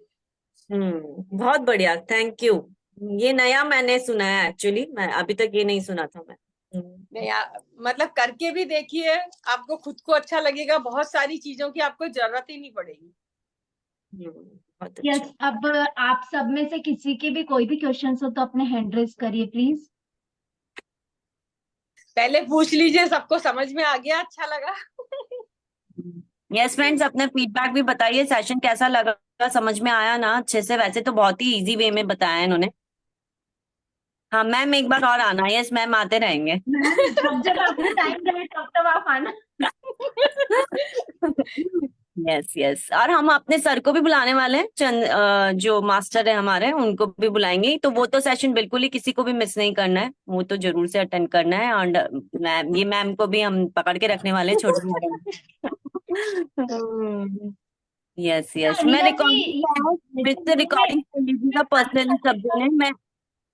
Speaker 2: बहुत बढ़िया, थैंक यू। ये नया मैंने सुना है, एक्चुअली मैं अभी तक ये नहीं सुना था मैं।
Speaker 1: नहीं, मतलब करके भी देखिए, आपको खुद को अच्छा लगेगा, बहुत सारी चीजों की आपको जरूरत ही नहीं पड़ेगी।
Speaker 2: बहुत
Speaker 3: यस,
Speaker 2: अच्छा।
Speaker 3: अब आप सब में से किसी के भी कोई भी क्वेश्चन हो तो अपने हैंड रेज करिए प्लीज।
Speaker 1: पहले पूछ लीजिए, सबको समझ में आ गया, अच्छा लगा?
Speaker 2: यस फ्रेंड्स, अपने फीडबैक भी बताइए, सेशन कैसा लगा, समझ में आया ना अच्छे से? वैसे तो बहुत ही इजी वे में बताया इन्होंने। हाँ मैम, एक बार और आना। यस मैम, आते रहेंगे।
Speaker 3: जब जब आपको टाइम रहे तब तब आप आना।
Speaker 2: यस यस, और हम अपने सर को भी बुलाने वाले हैं, जो मास्टर है हमारे उनको भी बुलाएंगे। तो वो तो सेशन बिल्कुल ही किसी को भी मिस नहीं करना है, वो तो जरूर से अटेंड करना है। और मैम, ये मैम को भी हम पकड़ के रखने वाले हैं, छोटी मैडम। यस यस, मैं
Speaker 3: अनिला जी,
Speaker 2: रिकॉर्डिंग रिकॉर्डिंग लीजिएगा पर्सनली सब जने। मैं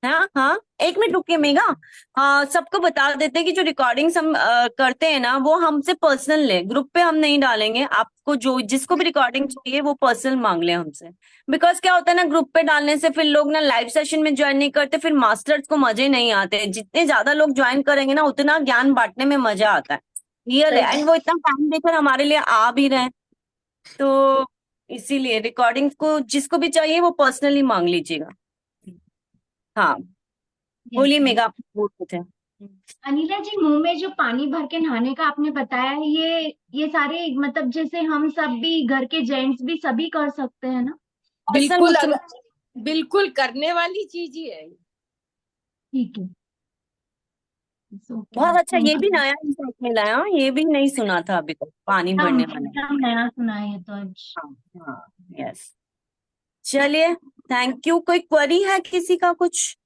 Speaker 2: हाँ हाँ, एक मिनट रुकिए मेगा। सबको बता देते हैं कि जो रिकॉर्डिंग्स हम करते हैं ना, वो हमसे पर्सनल ले, ग्रुप पे हम नहीं डालेंगे। आपको जो जिसको भी रिकॉर्डिंग चाहिए वो पर्सनल मांग ले हमसे। बिकॉज क्या होता है ना, ग्रुप पे डालने से फिर लोग ना लाइव सेशन में ज्वाइन नहीं करते, फिर मास्टर्स को मजे नहीं आते। जितने ज्यादा लोग ज्वाइन करेंगे ना, उतना ज्ञान बांटने में मजा आता है। रियल है, एंड वो इतना टाइम देकर हमारे लिए आ भी रहे हैं। तो इसीलिए रिकॉर्डिंग्स को जिसको भी चाहिए वो पर्सनली मांग लीजिएगा। हाँ, बोलिए मेगा, आप बोल रहे थे।
Speaker 3: अनिला जी, मुंह में जो पानी भर के नहाने का आपने बताया है, ये सारे मतलब जैसे हम सब भी, घर के जेंट्स भी सभी कर सकते हैं ना?
Speaker 1: बिल्कुल, बिल्कुल करने वाली चीज ही है।
Speaker 3: ठीक है।
Speaker 2: बहुत अच्छा, ये भी नया इंसाइट मिला है। हाँ, ये भी नहीं सुना था अभी तक, पानी भरने वाला।
Speaker 3: एकदम नया सुना है ये तो आज।
Speaker 2: हाँ हाँ, यस। चलिए, थैंक यू। कोई क्वेरी है किसी का कुछ?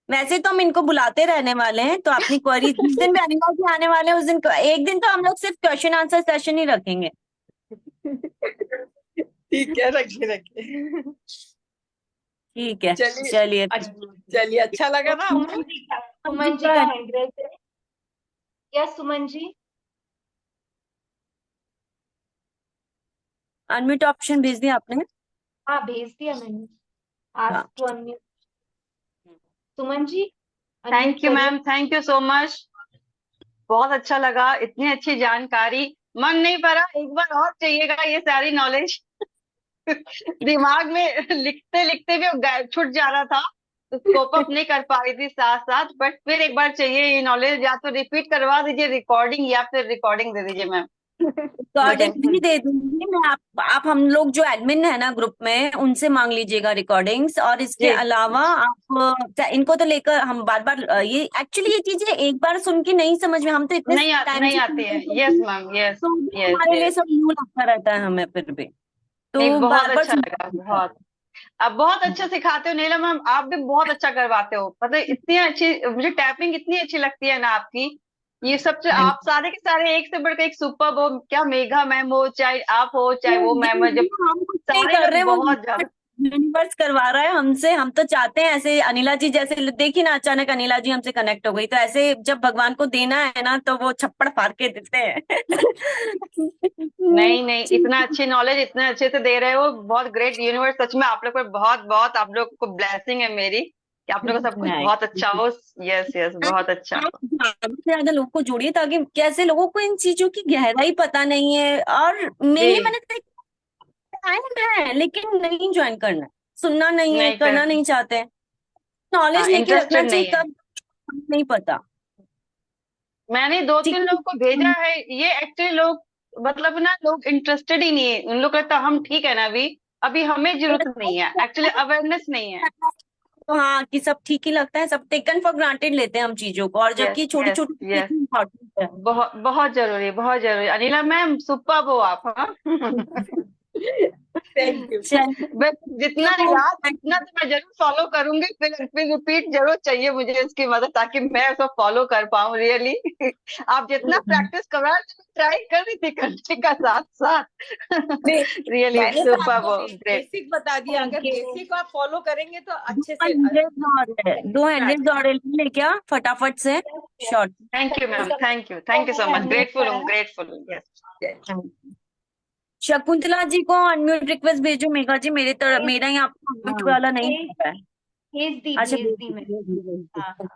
Speaker 2: वैसे तो हम इनको बुलाते रहने वाले हैं, तो अपनी क्वेरी जिस दिन भी अनिला जी आने वाले हैं उस दिन, एक दिन तो हम लोग सिर्फ क्वेश्चन आंसर सेशन ही रखेंगे।
Speaker 1: ठीक है, रखिए रखिए।
Speaker 2: ठीक है,
Speaker 1: चलिए
Speaker 2: चलिए।
Speaker 1: चलिए, अच्छा लगा ना?
Speaker 3: सुमन जी का हैंड रेज है। Yes Suman ji.
Speaker 2: Unmute option भेज दिया आपने?
Speaker 3: हाँ भेज दिया मैंने।
Speaker 2: हाँ।
Speaker 3: Ask to unmute. Suman ji,
Speaker 4: thank you ma'am, thank you so much. बहुत अच्छा लगा, इतनी अच्छी जानकारी। मन नहीं भरा, एक बार और चाहिएगा ये सारी नॉलेज। दिमाग में लिखते लिखते भी छूट जा रहा था, तो कोप अप नहीं कर पा रही थी साथ साथ। बट फिर एक बार चाहिए ये नॉलेज, या तो रिपीट करवा दीजिए रिकॉर्डिंग, या फिर रिकॉर्डिंग दे दीजिए मैम।
Speaker 2: रिकॉर्डिंग भी दे दूंगी मैं। आप हम लोग जो एडमिन है ना ग्रुप में, उनसे मांग लीजिएगा रिकॉर्डिंग्स। और इसके
Speaker 4: जी।
Speaker 2: अलावा आप इनको तो लेकर हम बार बार, ये एक्चुअली ये चीजें एक बार सुन के नहीं समझ में, हम तो इतने टाइम
Speaker 4: नहीं
Speaker 2: से
Speaker 4: आती है। यस मैम, यस
Speaker 2: तो
Speaker 4: यस
Speaker 2: हमारे लिए
Speaker 4: यस।
Speaker 2: सब न्यू लगता रहता है हमें फिर भी,
Speaker 4: नहीं,
Speaker 2: तो
Speaker 4: बहुत
Speaker 2: बार बार
Speaker 4: अच्छा लगा, बहुत। आप बहुत अच्छा सिखाते हो नीलम मैम, आप भी बहुत अच्छा करवाते हो। मतलब इतनी अच्छी, मुझे टैपिंग इतनी अच्छी लगती है ना आपकी। ये सबसे, आप सारे के सारे एक से बढ़कर एक सुपर हो। क्या मेघा मैम हो, चाहे आप हो, चाहे वो मैम हो, जब
Speaker 2: हम कुछ नहीं
Speaker 4: सारे
Speaker 2: कर रहे
Speaker 4: लोग
Speaker 2: हैं,
Speaker 4: बहुत
Speaker 2: वो
Speaker 4: ज्यादा।
Speaker 2: यूनिवर्स करवा रहा है हमसे। हम तो चाहते हैं ऐसे अनिला जी जैसे, देखी ना अचानक अनिला जी हमसे कनेक्ट हो गई, तो ऐसे जब भगवान को देना है ना तो वो छप्पड़ फाड़ के देते हैं।
Speaker 4: नहीं नहीं, इतना अच्छी नॉलेज इतने अच्छे से दे रहे हो, बहुत ग्रेट। यूनिवर्स सच में आप लोग पर बहुत बहुत, आप लोग को ब्लेसिंग है मेरी, कि आप लोग को सब कुछ बहुत अच्छा हो। यस यस, बहुत अच्छा।
Speaker 2: आप ज्यादा से ज्यादा लोगों को जोड़िए, ताकि कैसे लोगों को इन चीजों की गहराई पता नहीं है। और
Speaker 4: जी,
Speaker 2: मैंने टाइम है लेकिन नहीं ज्वाइन करना है, सुनना नहीं है,
Speaker 4: नहीं
Speaker 2: करना
Speaker 4: कर,
Speaker 2: नहीं चाहते हैं। नॉलेज
Speaker 4: हाँ,
Speaker 2: लेके रखना
Speaker 4: इंटरेस्टेड
Speaker 2: चाहिए,
Speaker 4: नहीं है।
Speaker 2: कब नहीं पता।
Speaker 4: मैंने 2-3 लोग को भेजा
Speaker 2: ठीक
Speaker 4: है, ये एक्चुअली लोग मतलब ना, लोग इंटरेस्टेड ही नहीं है, उन लोग कहता हम ठीक है ना, अभी अभी हमें जरूरत नहीं है, एक्चुअली अवेयरनेस नहीं है।
Speaker 2: तो हाँ, कि सब ठीक ही लगता है, सब टेकन फॉर ग्रांटेड लेते हैं हम चीजों को, और
Speaker 4: यस
Speaker 2: जबकि छोटी
Speaker 4: यस
Speaker 2: छोटी
Speaker 4: यस,
Speaker 2: इम्पोर्टेंट है।
Speaker 4: बहुत बहुत जरूरी, बहुत जरूरी। अनिला मैम सुपर हो आप, हाँ।
Speaker 1: Thank you.
Speaker 2: चलिए,
Speaker 4: बस जितना
Speaker 2: तो
Speaker 4: याद उतना तो मैं जरूर फॉलो करूंगी, फिर रिपीट जरूर चाहिए मुझे इसकी मदद, ताकि मैं उसको फॉलो कर पाऊँ रियली। आप जितना प्रैक्टिस करवा रहे थे, ट्राई कर रही थी करने का साथ साथ।
Speaker 1: नहीं,
Speaker 4: रियली
Speaker 1: मैंने तो
Speaker 4: सुपर,
Speaker 1: आपको
Speaker 4: ग्रेट।
Speaker 1: बेसिक बता दिया, अगर
Speaker 3: Thank you.
Speaker 1: बेसिक आप फॉलो करेंगे तो अच्छे से
Speaker 2: 200 दौड़े ले क्या फटाफट से short.
Speaker 4: Thank you ma'am, thank you so much, grateful हूँ, ग्रेटफुल हूँ, यस।
Speaker 2: शकुंतला जी को अनम्यूट रिक्वेस्ट भेजो, मेघा जी, मेरा यहाँ अनम्यूट वाला नहीं
Speaker 3: भेज
Speaker 2: होता है।
Speaker 3: भेज दी
Speaker 2: अच्छा,
Speaker 3: भेज दी मैं। हाँ हाँ।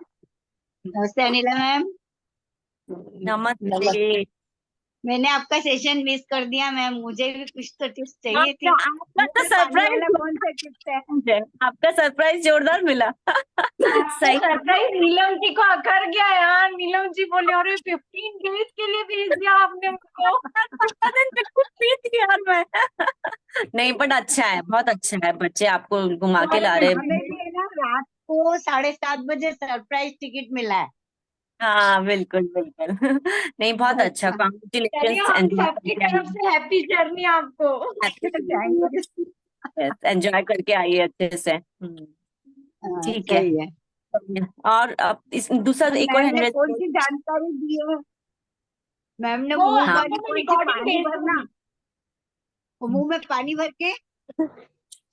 Speaker 5: नमस्ते अनिला मैम।
Speaker 2: नमस्ते।
Speaker 5: मैंने आपका सेशन मिस कर दिया मैम, मुझे भी कुछ तो टिप्स चाहिए थी।
Speaker 2: आपका तो
Speaker 5: मुझे पानी वाला
Speaker 2: सरप्राइज,
Speaker 5: कौन सा टिप्स है?
Speaker 2: आपका सरप्राइज जोरदार मिला। सही।
Speaker 3: सरप्राइज नीलम जी को अकर गया यार, नीलम जी बोले अरे 15 डेज के लिए भेज दिया आपने उनको।
Speaker 2: बिल्कुल नहीं थी यार मैं। नहीं, बट अच्छा है, बहुत अच्छा है, बच्चे आपको घुमा के ला रहे
Speaker 5: हमें
Speaker 2: हैं।
Speaker 5: भी है ना, रात को 7:30 बजे सरप्राइज टिकट मिला है।
Speaker 2: हाँ, बिल्कुल बिल्कुल। नहीं, बहुत अच्छा,
Speaker 3: चलिए,
Speaker 2: कॉन्ग्रेचुलेशन,
Speaker 3: हम
Speaker 2: एंजॉय
Speaker 3: सबकी
Speaker 2: करके
Speaker 3: तरफ से हैप्पी जर्नी आपको।
Speaker 2: आइए, एंजॉय करके आइए अच्छे से। ठीक है।
Speaker 5: सही है।
Speaker 2: और अब इस दूसरा एक और
Speaker 5: मैम ने
Speaker 2: 100।
Speaker 5: कौन सी जानकारी दी है? मैम ने
Speaker 3: वो
Speaker 5: मुंह
Speaker 2: हाँ,
Speaker 5: वाली
Speaker 3: आपको मैं
Speaker 5: कौन सी
Speaker 3: रिकॉर्डिंग
Speaker 5: पानी
Speaker 3: भेज
Speaker 5: भरना,
Speaker 3: दूंगी।
Speaker 5: वो मुंह में पानी भर के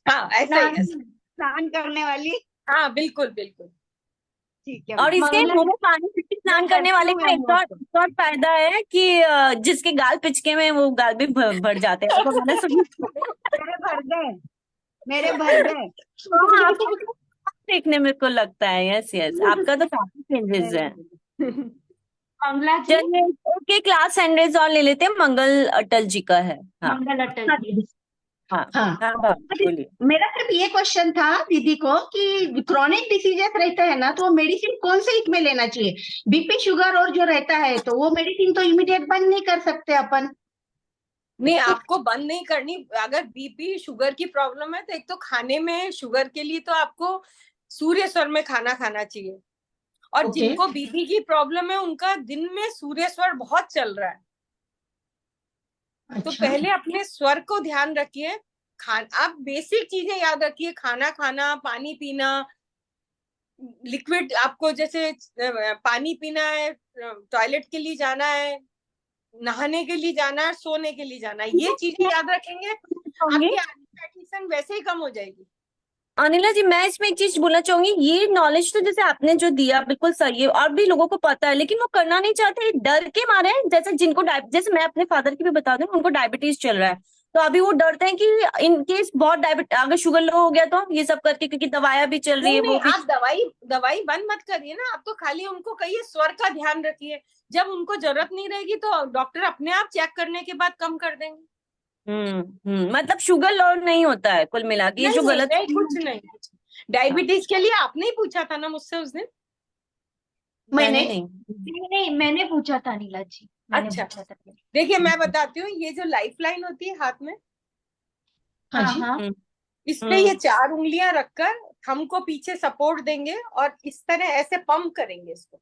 Speaker 1: हाँ, ऐसा ही, ऐसा।
Speaker 5: स्नान करने वाली?
Speaker 1: हाँ, बिल्कुल बिल्कुल।
Speaker 5: ठीक है
Speaker 2: और
Speaker 5: मैम।
Speaker 2: इससे
Speaker 3: मंगला
Speaker 2: मुंह में पानी से स्नान
Speaker 5: मैं
Speaker 2: करने
Speaker 5: करती
Speaker 2: वाले
Speaker 5: हूँ
Speaker 2: का
Speaker 5: मैम
Speaker 2: एक और
Speaker 5: नोट।
Speaker 2: फायदा है कि जिसके गाल पिचके में, वो गाल भी भर जाते हैं, तो मैंने सुनी।
Speaker 5: मेरे भर गए, मेरे भर गए।
Speaker 2: हाँ, आपको देखने में को लगता है, यस यस, आपका तो काफी चेंजेस है।
Speaker 3: मंगला जी,
Speaker 2: चलिए, ओके, क्लास 100 और ले लेते हैं, मंगल अटल जी का है। हाँ
Speaker 3: मंगल अटल जी।
Speaker 2: हाँ
Speaker 5: हाँ,
Speaker 2: हाँ, बोलिए।
Speaker 5: मेरा सिर्फ ये क्वेश्चन था दीदी को कि क्रॉनिक डिसीजेस रहता है ना, तो वो मेडिसिन कौन से एक में लेना चाहिए? बीपी शुगर और जो रहता है, तो वो मेडिसिन तो इमीडिएट बंद नहीं कर सकते अपन।
Speaker 1: नहीं, आपको बंद नहीं करनी। अगर बीपी शुगर की प्रॉब्लम है तो एक तो खाने में शुगर के लिए तो आपको सूर्य स्वर में खाना खाना चाहिए। और
Speaker 5: ओके।
Speaker 1: जिनको बीपी की प्रॉब्लम है उनका दिन में सूर्य स्वर बहुत चल रहा है, तो
Speaker 5: अच्छा।
Speaker 1: पहले अपने स्वर को ध्यान रखिए। आप बेसिक चीजें याद रखिए, खाना खाना, पानी पीना, लिक्विड आपको जैसे पानी पीना है, टॉयलेट के लिए जाना है, नहाने के लिए जाना है, सोने के लिए जाना है, ये चीजें याद रखेंगे, आपकी एडिक्शन वैसे ही कम हो जाएगी।
Speaker 2: अनिला जी, मैं इसमें एक चीज बोलना चाहूंगी, ये नॉलेज तो जैसे आपने जो दिया बिल्कुल सही है, और भी लोगों को पता है, लेकिन वो करना नहीं चाहते, डर के मारे। जैसे जिनको जैसे मैं अपने फादर की भी बता दूं, उनको डायबिटीज चल रहा है, तो अभी वो डरते हैं कि इन केस बहुत अगर शुगर लो हो गया तो ये सब करके, क्योंकि दवाइयां भी चल रही है,
Speaker 1: नहीं,
Speaker 2: वो भी।
Speaker 1: आप दवाई बंद मत करिए ना, आप तो खाली उनको कहिए स्वर का ध्यान रखिए। जब उनको जरूरत नहीं रहेगी तो डॉक्टर अपने आप चेक करने के बाद कम कर देंगे।
Speaker 2: मतलब शुगर लो नहीं होता है कुल मिला के, ये जो
Speaker 1: नहीं
Speaker 2: गलत।
Speaker 1: नहीं, कुछ नहीं। डायबिटीज के लिए आपने ही पूछा था ना मुझसे उस दिन।
Speaker 2: मैंने
Speaker 5: मैंने
Speaker 2: नहीं।
Speaker 3: नहीं, मैंने पूछा था नीला जी, मैंने
Speaker 1: अच्छा,
Speaker 3: पूछा था।
Speaker 1: देखिए मैं बताती हूँ, ये जो लाइफ लाइन होती है हाथ में,
Speaker 5: हाँ
Speaker 3: हाँ
Speaker 5: जी।
Speaker 3: हाँ।
Speaker 1: इस पे ये 4 उंगलियां रखकर थंब को पीछे सपोर्ट देंगे और इस तरह ऐसे पंप करेंगे इसको,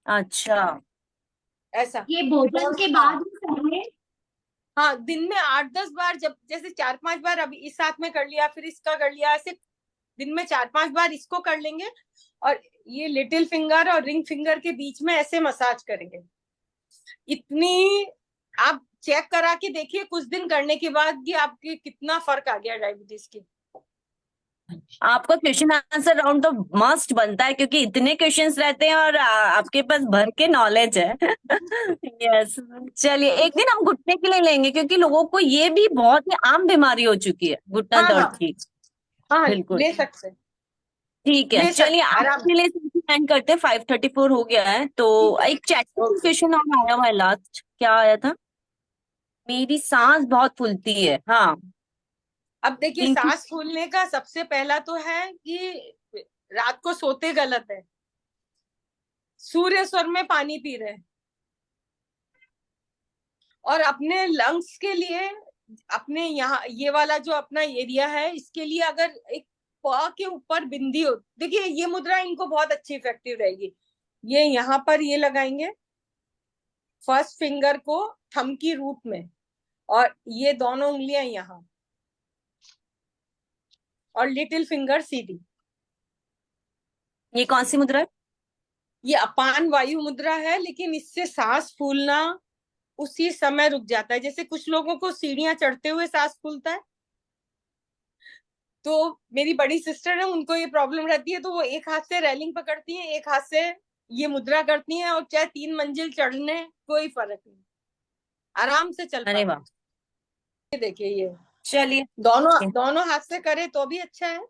Speaker 2: अच्छा,
Speaker 1: ऐसा।
Speaker 3: ये भोजन के बाद ही करेंगे?
Speaker 1: हाँ, दिन में 8-10 बार, जब जैसे 4-5 बार अभी इस हाथ में कर लिया, फिर इसका कर लिया, ऐसे दिन में 4-5 बार इसको कर लेंगे, और ये लिटिल फिंगर और रिंग फिंगर के बीच में ऐसे मसाज करेंगे। इतनी आप चेक करा के देखिए कुछ दिन करने के बाद कि आपके कितना फर्क आ गया डायबिटीज की।
Speaker 2: आपका क्वेश्चन आंसर राउंड तो मस्ट बनता है, क्योंकि इतने क्वेश्चंस रहते हैं और आपके पास भर के नॉलेज है। यस। चलिए, एक दिन हम घुटने के लिए लेंगे, क्योंकि लोगों को ये भी बहुत ही आम बीमारी हो चुकी है, घुटना
Speaker 1: हाँ
Speaker 2: दर्द
Speaker 1: हाँ
Speaker 2: की।
Speaker 1: हाँ,
Speaker 2: बिल्कुल।
Speaker 1: ले सकते हैं,
Speaker 2: ठीक है,
Speaker 1: ले
Speaker 2: चलिए,
Speaker 1: सकते आराम।
Speaker 2: आपके लिए एंड करते हैं, 5:34 हो गया है, तो एक चैट क्वेश्चन और आया हुआ है, लास्ट क्या आया था? मेरी सांस बहुत फूलती है। हाँ,
Speaker 1: अब देखिए,
Speaker 2: इनकी
Speaker 1: सांस फूलने का सबसे पहला तो है कि रात को सोते गलत है, सूर्य स्वर में पानी पी रहे हैं। और अपने लंग्स के लिए, अपने यहाँ ये वाला जो अपना एरिया है, इसके लिए अगर एक प के ऊपर बिंदी हो, देखिए ये मुद्रा इनको बहुत अच्छी इफेक्टिव रहेगी। ये यहाँ पर ये लगाएंगे फर्स्ट फिंगर को थंब की रूप में, और ये दोनों उंगलियां यहाँ, और लिटिल फिंगर सीधी।
Speaker 2: ये कौन सी मुद्रा है?
Speaker 1: ये अपान वायु मुद्रा है, लेकिन इससे सांस फूलना उसी समय रुक जाता है। जैसे कुछ लोगों को सीढ़ियां चढ़ते हुए सांस फूलता है, तो मेरी बड़ी सिस्टर है, उनको ये प्रॉब्लम रहती है, तो वो एक हाथ से रेलिंग पकड़ती हैं, एक हाथ से ये मुद्रा करती हैं, और चाहे 3 मंजिल चढ़ने कोई फर्क नहीं, आराम से चल
Speaker 2: अरे
Speaker 1: पाती
Speaker 2: वाह,
Speaker 1: हैं। ये देखिए, ये
Speaker 2: चलिए
Speaker 1: दोनों हाथ से करे तो भी अच्छा है,